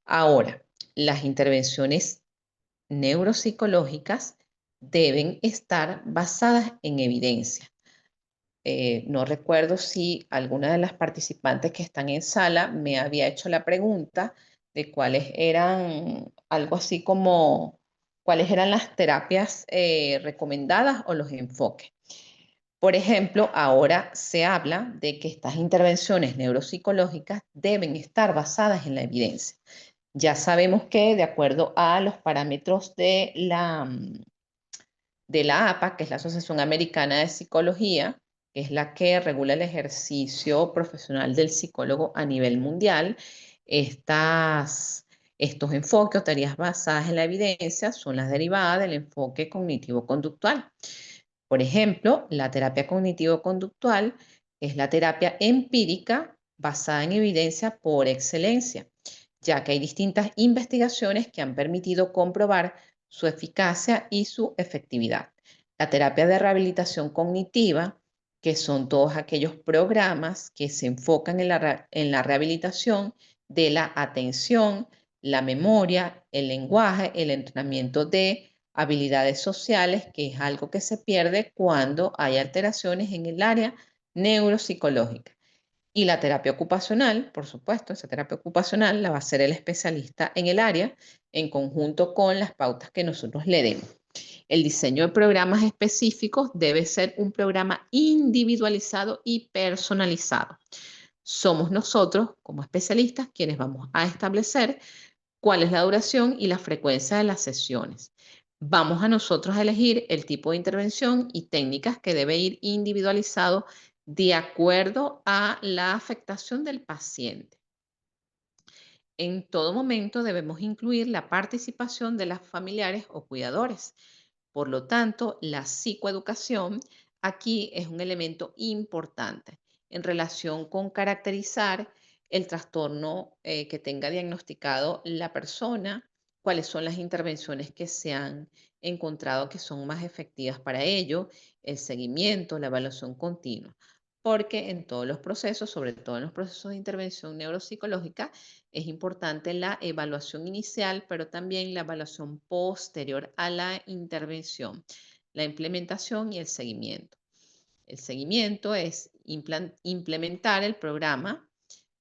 Ahora, las intervenciones neuropsicológicas deben estar basadas en evidencia. No recuerdo si alguna de las participantes que están en sala me había hecho la pregunta de cuáles eran, algo así como, cuáles eran las terapias recomendadas o los enfoques. Por ejemplo, ahora se habla de que estas intervenciones neuropsicológicas deben estar basadas en la evidencia. Ya sabemos que de acuerdo a los parámetros de la APA, que es la Asociación Americana de Psicología, que es la que regula el ejercicio profesional del psicólogo a nivel mundial. Estos enfoques o tareas basadas en la evidencia son las derivadas del enfoque cognitivo-conductual. Por ejemplo, la terapia cognitivo-conductual es la terapia empírica basada en evidencia por excelencia, ya que hay distintas investigaciones que han permitido comprobar su eficacia y su efectividad. La terapia de rehabilitación cognitiva, que son todos aquellos programas que se enfocan en la rehabilitación de la atención, la memoria, el lenguaje, el entrenamiento de habilidades sociales, que es algo que se pierde cuando hay alteraciones en el área neuropsicológica. Y la terapia ocupacional, por supuesto, esa terapia ocupacional la va a hacer el especialista en el área en conjunto con las pautas que nosotros le demos. El diseño de programas específicos debe ser un programa individualizado y personalizado. Somos nosotros, como especialistas, quienes vamos a establecer cuál es la duración y la frecuencia de las sesiones. Vamos a nosotros a elegir el tipo de intervención y técnicas que debe ir individualizado de acuerdo a la afectación del paciente. En todo momento debemos incluir la participación de los familiares o cuidadores. Por lo tanto, la psicoeducación aquí es un elemento importante en relación con caracterizar el trastorno que tenga diagnosticado la persona, cuáles son las intervenciones que se han encontrado que son más efectivas para ello, el seguimiento, la evaluación continua. Porque en todos los procesos, sobre todo en los procesos de intervención neuropsicológica, es importante la evaluación inicial, pero también la evaluación posterior a la intervención, la implementación y el seguimiento. El seguimiento es implementar el programa,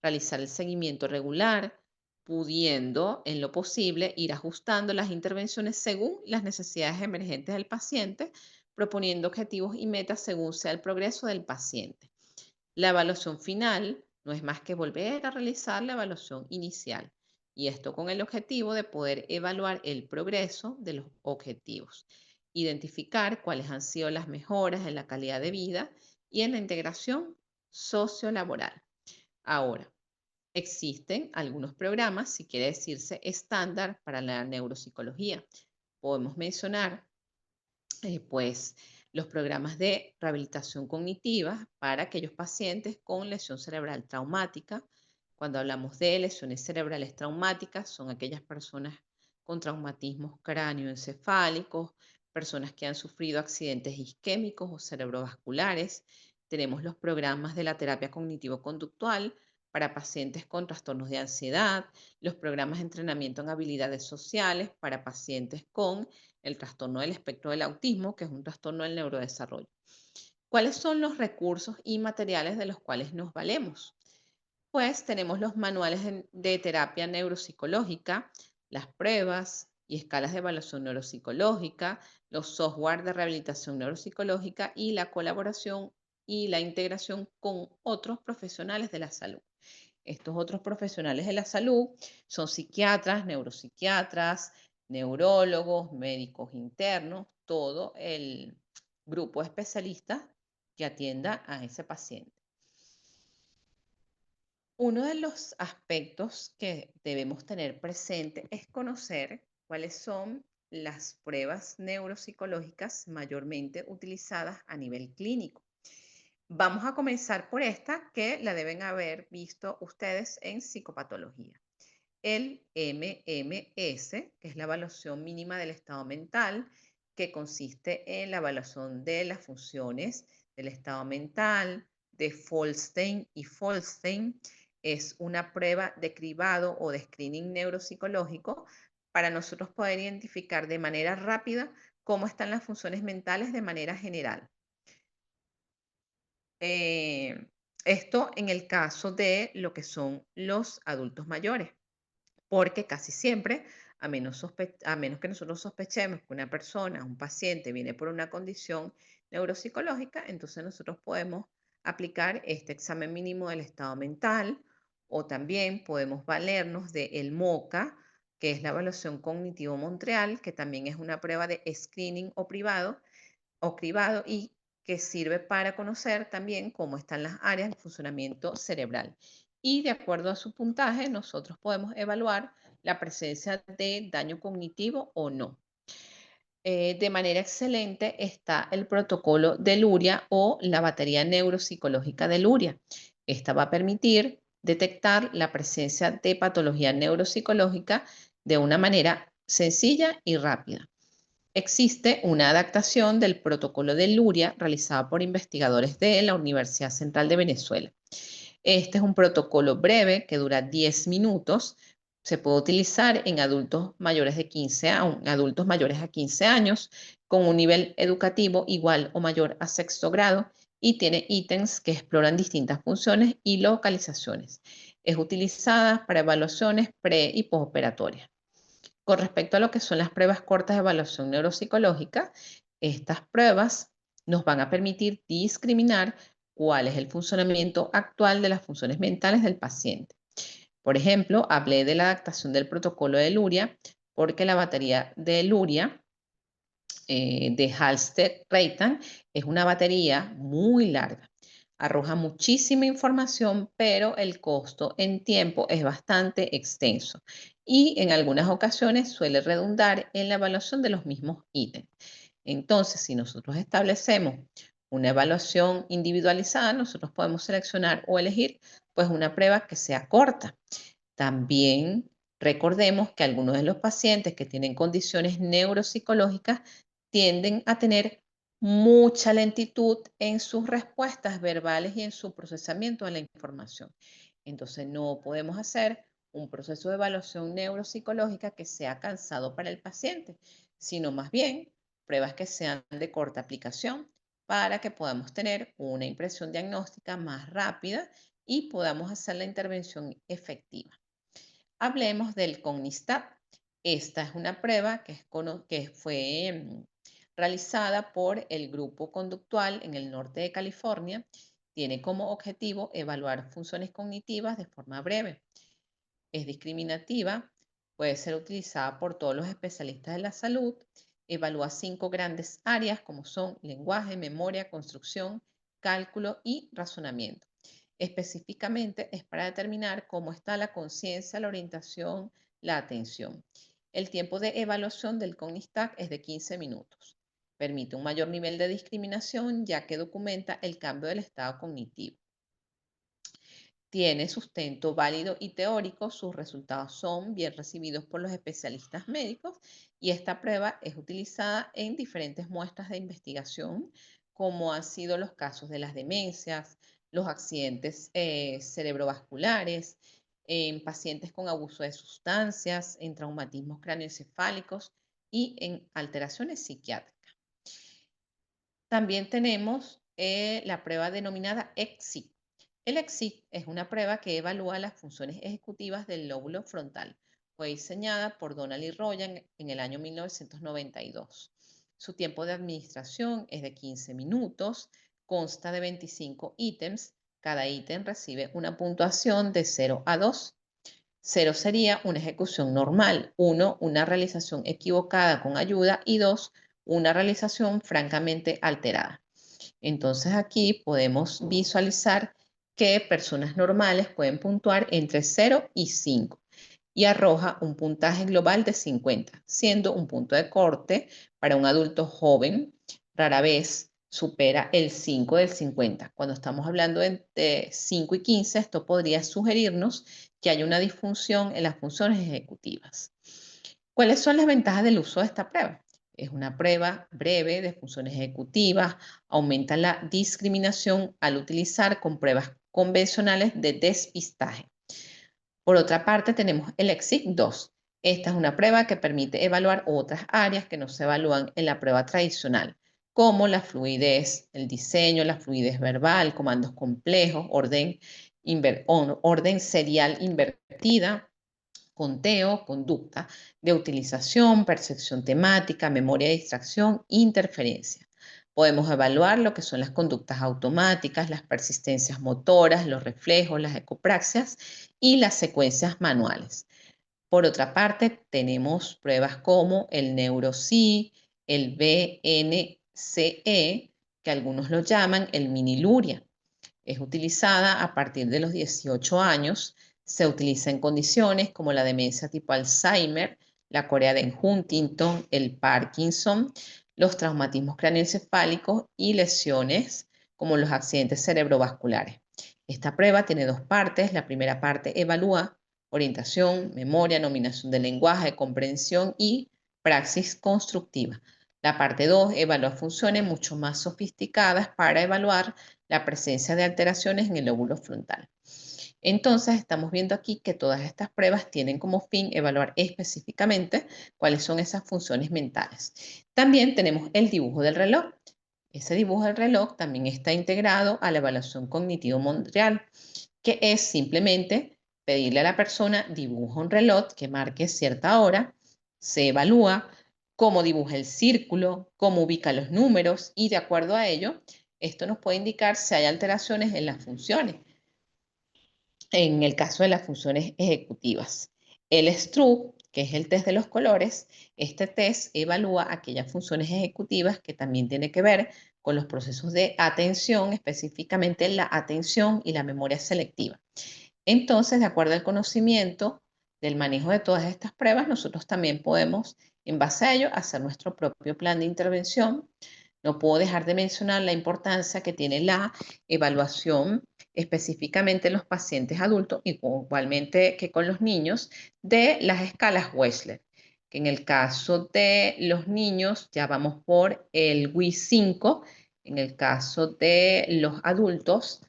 realizar el seguimiento regular, pudiendo en lo posible ir ajustando las intervenciones según las necesidades emergentes del paciente, proponiendo objetivos y metas según sea el progreso del paciente. La evaluación final no es más que volver a realizar la evaluación inicial, y esto con el objetivo de poder evaluar el progreso de los objetivos, identificar cuáles han sido las mejoras en la calidad de vida y en la integración sociolaboral. Ahora, existen algunos programas, si quiere decirse estándar, para la neuropsicología. Podemos mencionar pues los programas de rehabilitación cognitiva para aquellos pacientes con lesión cerebral traumática. Cuando hablamos de lesiones cerebrales traumáticas, son aquellas personas con traumatismos cráneoencefálicos, personas que han sufrido accidentes isquémicos o cerebrovasculares. Tenemos los programas de la terapia cognitivo-conductual para pacientes con trastornos de ansiedad, los programas de entrenamiento en habilidades sociales para pacientes con el trastorno del espectro del autismo, que es un trastorno del neurodesarrollo. ¿Cuáles son los recursos y materiales de los cuales nos valemos? Pues tenemos los manuales de terapia neuropsicológica, las pruebas y escalas de evaluación neuropsicológica, los software de rehabilitación neuropsicológica y la colaboración y la integración con otros profesionales de la salud. Estos otros profesionales de la salud son psiquiatras, neuropsiquiatras, neurólogos, médicos internos, todo el grupo de especialistas que atienda a ese paciente. Uno de los aspectos que debemos tener presente es conocer cuáles son las pruebas neuropsicológicas mayormente utilizadas a nivel clínico. Vamos a comenzar por esta que la deben haber visto ustedes en psicopatología. El MMS, que es la evaluación mínima del estado mental, que consiste en la evaluación de las funciones del estado mental, de Folstein y Folstein. Es una prueba de cribado o de screening neuropsicológico para nosotros poder identificar de manera rápida cómo están las funciones mentales de manera general. Esto en el caso de lo que son los adultos mayores, porque casi siempre, a menos que nosotros sospechemos que una persona, un paciente, viene por una condición neuropsicológica, entonces nosotros podemos aplicar este examen mínimo del estado mental, o también podemos valernos del MOCA, que es la evaluación cognitivo Montreal, que también es una prueba de screening o cribado y que sirve para conocer también cómo están las áreas de funcionamiento cerebral. Y de acuerdo a su puntaje, nosotros podemos evaluar la presencia de daño cognitivo o no. De manera excelente está el protocolo de Luria o la batería neuropsicológica de Luria. Esta va a permitir detectar la presencia de patología neuropsicológica de una manera sencilla y rápida. Existe una adaptación del protocolo de Luria realizada por investigadores de la Universidad Central de Venezuela. Este es un protocolo breve que dura 10 minutos. Se puede utilizar en adultos mayores a 15 años con un nivel educativo igual o mayor a sexto grado y tiene ítems que exploran distintas funciones y localizaciones. Es utilizada para evaluaciones pre y postoperatorias. Con respecto a lo que son las pruebas cortas de evaluación neuropsicológica, estas pruebas nos van a permitir discriminar cuál es el funcionamiento actual de las funciones mentales del paciente. Por ejemplo, hablé de la adaptación del protocolo de Luria porque la batería de Luria de Halstead-Reitan es una batería muy larga. Arroja muchísima información, pero el costo en tiempo es bastante extenso y en algunas ocasiones suele redundar en la evaluación de los mismos ítems. Entonces, si nosotros establecemos una evaluación individualizada, nosotros podemos seleccionar o elegir pues una prueba que sea corta. También recordemos que algunos de los pacientes que tienen condiciones neuropsicológicas tienden a tener mucha lentitud en sus respuestas verbales y en su procesamiento de la información. Entonces no podemos hacer un proceso de evaluación neuropsicológica que sea cansado para el paciente, sino más bien pruebas que sean de corta aplicación para que podamos tener una impresión diagnóstica más rápida y podamos hacer la intervención efectiva. Hablemos del CogniStab. Esta es una prueba que fue realizada por el Grupo Conductual en el norte de California. Tiene como objetivo evaluar funciones cognitivas de forma breve. Es discriminativa, puede ser utilizada por todos los especialistas de la salud. Evalúa 5 grandes áreas como son lenguaje, memoria, construcción, cálculo y razonamiento. Específicamente es para determinar cómo está la conciencia, la orientación, la atención. El tiempo de evaluación del CogniStab es de 15 minutos. Permite un mayor nivel de discriminación ya que documenta el cambio del estado cognitivo. Tiene sustento válido y teórico, sus resultados son bien recibidos por los especialistas médicos y esta prueba es utilizada en diferentes muestras de investigación, como han sido los casos de las demencias, los accidentes cerebrovasculares, en pacientes con abuso de sustancias, en traumatismos cráneoencefálicos y en alteraciones psiquiátricas. También tenemos la prueba denominada EXIT. El EXIT es una prueba que evalúa las funciones ejecutivas del lóbulo frontal. Fue diseñada por Donald y Ryan en el año 1992. Su tiempo de administración es de 15 minutos, consta de 25 ítems. Cada ítem recibe una puntuación de 0 a 2. 0 sería una ejecución normal, 1 una realización equivocada con ayuda y 2 una realización francamente alterada. Entonces aquí podemos visualizar que personas normales pueden puntuar entre 0 y 5 y arroja un puntaje global de 50, siendo un punto de corte para un adulto joven rara vez supera el 5 del 50. Cuando estamos hablando de 5 y 15, esto podría sugerirnos que hay una disfunción en las funciones ejecutivas. ¿Cuáles son las ventajas del uso de esta prueba? Es una prueba breve de funciones ejecutivas, aumenta la discriminación al utilizar con pruebas convencionales de despistaje. Por otra parte, tenemos el EXIT-2. Esta es una prueba que permite evaluar otras áreas que no se evalúan en la prueba tradicional, como la fluidez, el diseño, la fluidez verbal, comandos complejos, orden serial invertida, conteo, conducta de utilización, percepción temática, memoria de distracción, interferencia. Podemos evaluar lo que son las conductas automáticas, las persistencias motoras, los reflejos, las ecopraxias y las secuencias manuales. Por otra parte, tenemos pruebas como el NeuroSI, el BNCE, que algunos lo llaman el Miniluria. Es utilizada a partir de los 18 años. Se utiliza en condiciones como la demencia tipo Alzheimer, la corea de Huntington, el Parkinson, los traumatismos craneoencefálicos y lesiones como los accidentes cerebrovasculares. Esta prueba tiene dos partes. La primera parte evalúa orientación, memoria, nominación del lenguaje, comprensión y praxis constructiva. La parte 2 evalúa funciones mucho más sofisticadas para evaluar la presencia de alteraciones en el lóbulo frontal. Entonces, estamos viendo aquí que todas estas pruebas tienen como fin evaluar específicamente cuáles son esas funciones mentales. También tenemos el dibujo del reloj. Ese dibujo del reloj también está integrado a la evaluación cognitivo-montreal, que es simplemente pedirle a la persona dibuja un reloj que marque cierta hora, se evalúa cómo dibuja el círculo, cómo ubica los números y de acuerdo a ello, esto nos puede indicar si hay alteraciones en las funciones, en el caso de las funciones ejecutivas. El Stroop, que es el test de los colores, este test evalúa aquellas funciones ejecutivas que también tiene que ver con los procesos de atención, específicamente la atención y la memoria selectiva. Entonces, de acuerdo al conocimiento del manejo de todas estas pruebas, nosotros también podemos, en base a ello, hacer nuestro propio plan de intervención. No puedo dejar de mencionar la importancia que tiene la evaluación específicamente en los pacientes adultos, igualmente que con los niños, de las escalas Wechsler, que en el caso de los niños ya vamos por el WI5, en el caso de los adultos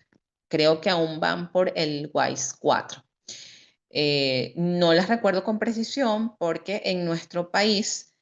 creo que aún van por el WISE-4. No las recuerdo con precisión porque en nuestro país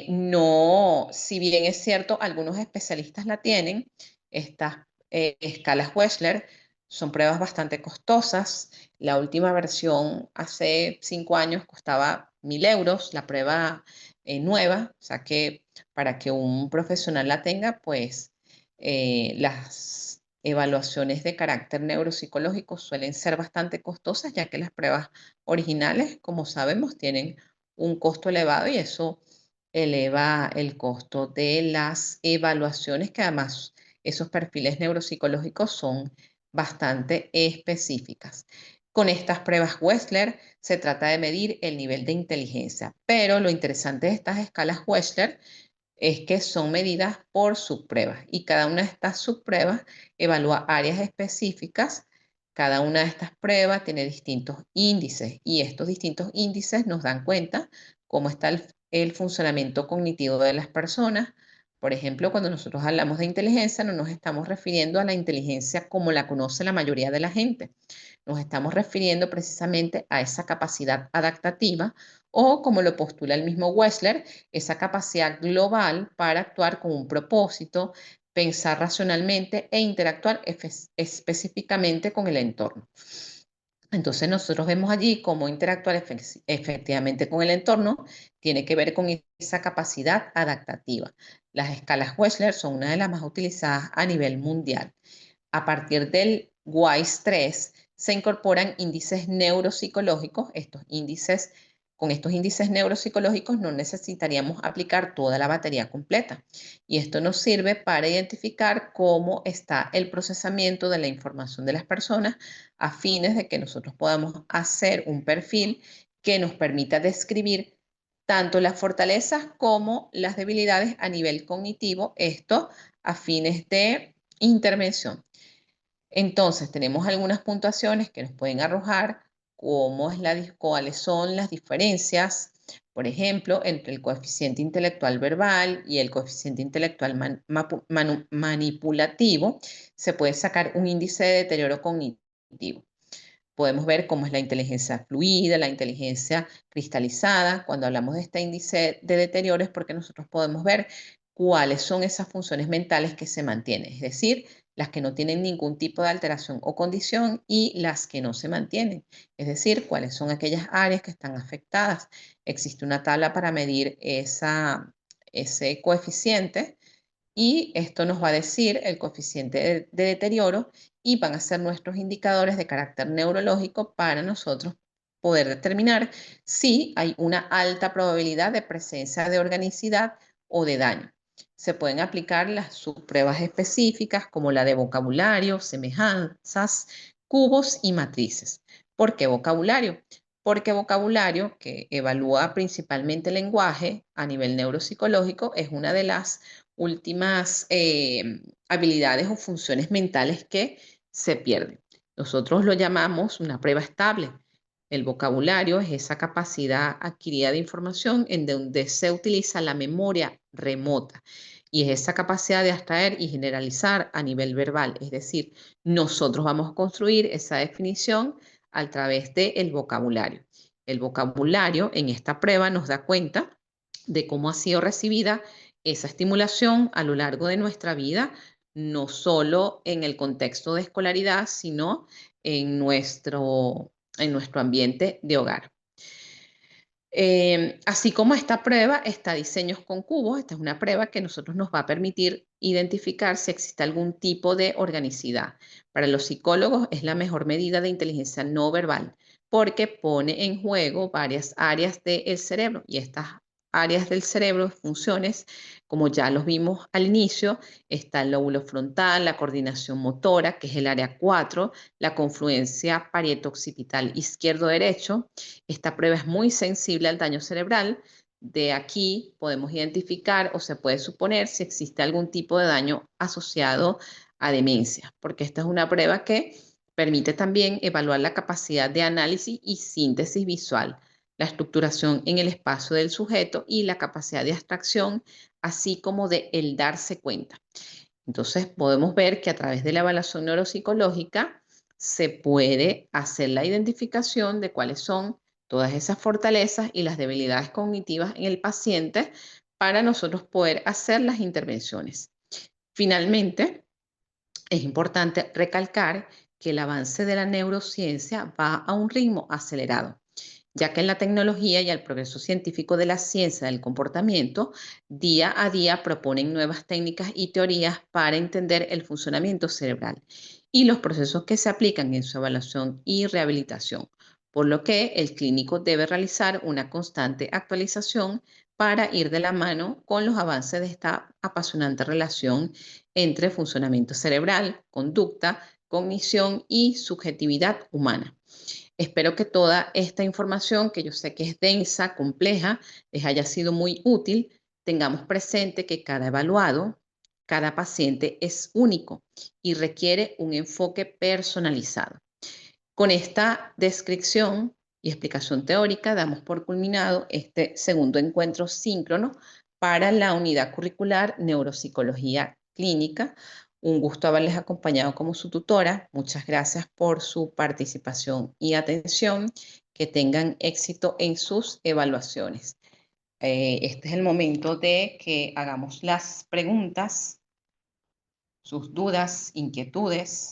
no, si bien es cierto, algunos especialistas la tienen, estas escalas Wechsler son pruebas bastante costosas. La última versión hace 5 años costaba 1.000 euros, la prueba nueva, o sea que para que un profesional la tenga, pues las evaluaciones de carácter neuropsicológico suelen ser bastante costosas, ya que las pruebas originales, como sabemos, tienen un costo elevado y eso eleva el costo de las evaluaciones, que además esos perfiles neuropsicológicos son bastante específicas. Con estas pruebas Wechsler se trata de medir el nivel de inteligencia, pero lo interesante de estas escalas Wechsler es que son medidas por subpruebas y cada una de estas subpruebas evalúa áreas específicas. Cada una de estas pruebas tiene distintos índices y estos distintos índices nos dan cuenta cómo está el funcionamiento cognitivo de las personas. Por ejemplo, cuando nosotros hablamos de inteligencia, no nos estamos refiriendo a la inteligencia como la conoce la mayoría de la gente. Nos estamos refiriendo precisamente a esa capacidad adaptativa o, como lo postula el mismo Wechsler, esa capacidad global para actuar con un propósito, pensar racionalmente e interactuar específicamente con el entorno. Entonces nosotros vemos allí cómo interactuar efectivamente con el entorno tiene que ver con esa capacidad adaptativa. Las escalas Wechsler son una de las más utilizadas a nivel mundial. A partir del WISE-3 se incorporan índices neuropsicológicos. Con estos índices neuropsicológicos no necesitaríamos aplicar toda la batería completa. Y esto nos sirve para identificar cómo está el procesamiento de la información de las personas a fines de que nosotros podamos hacer un perfil que nos permita describir tanto las fortalezas como las debilidades a nivel cognitivo, esto a fines de intervención. Entonces, tenemos algunas puntuaciones que nos pueden arrojar cuáles son las diferencias, por ejemplo, entre el coeficiente intelectual verbal y el coeficiente intelectual manipulativo. Se puede sacar un índice de deterioro cognitivo. Podemos ver cómo es la inteligencia fluida, la inteligencia cristalizada. Cuando hablamos de este índice de deterioro es porque nosotros podemos ver cuáles son esas funciones mentales que se mantienen, es decir, las que no tienen ningún tipo de alteración o condición y las que no se mantienen, es decir, cuáles son aquellas áreas que están afectadas. Existe una tabla para medir ese coeficiente y esto nos va a decir el coeficiente de deterioro y van a ser nuestros indicadores de carácter neurológico para nosotros poder determinar si hay una alta probabilidad de presencia de organicidad o de daño. Se pueden aplicar las subpruebas específicas como la de vocabulario, semejanzas, cubos y matrices. ¿Por qué vocabulario? Porque vocabulario, que evalúa principalmente el lenguaje a nivel neuropsicológico, es una de las últimas habilidades o funciones mentales que se pierden. Nosotros lo llamamos una prueba estable. El vocabulario es esa capacidad adquirida de información en donde se utiliza la memoria remota y es esa capacidad de abstraer y generalizar a nivel verbal. Es decir, nosotros vamos a construir esa definición a través del vocabulario. El vocabulario en esta prueba nos da cuenta de cómo ha sido recibida esa estimulación a lo largo de nuestra vida, no solo en el contexto de escolaridad, sino en nuestro ambiente de hogar. Así como esta prueba está diseños con cubos, esta es una prueba que nosotros nos va a permitir identificar si existe algún tipo de organicidad. Para los psicólogos es la mejor medida de inteligencia no verbal porque pone en juego varias áreas del cerebro y estas áreas del cerebro, funciones, como ya los vimos al inicio, está el lóbulo frontal, la coordinación motora, que es el área 4, la confluencia parieto-occipital izquierdo-derecho. Esta prueba es muy sensible al daño cerebral. De aquí podemos identificar o se puede suponer si existe algún tipo de daño asociado a demencia, porque esta es una prueba que permite también evaluar la capacidad de análisis y síntesis visual, la estructuración en el espacio del sujeto y la capacidad de abstracción, así como de el darse cuenta. Entonces, podemos ver que a través de la evaluación neuropsicológica se puede hacer la identificación de cuáles son todas esas fortalezas y las debilidades cognitivas en el paciente para nosotros poder hacer las intervenciones. Finalmente, es importante recalcar que el avance de la neurociencia va a un ritmo acelerado, ya que en la tecnología y el progreso científico de la ciencia del comportamiento, día a día proponen nuevas técnicas y teorías para entender el funcionamiento cerebral y los procesos que se aplican en su evaluación y rehabilitación, por lo que el clínico debe realizar una constante actualización para ir de la mano con los avances de esta apasionante relación entre funcionamiento cerebral, conducta, cognición y subjetividad humana. Espero que toda esta información, que yo sé que es densa, compleja, les haya sido muy útil. Tengamos presente que cada evaluado, cada paciente es único y requiere un enfoque personalizado. Con esta descripción y explicación teórica damos por culminado este segundo encuentro síncrono para la unidad curricular Neuropsicología Clínica. Un gusto haberles acompañado como su tutora. Muchas gracias por su participación y atención. Que tengan éxito en sus evaluaciones. Este es el momento de que hagamos las preguntas, sus dudas, inquietudes.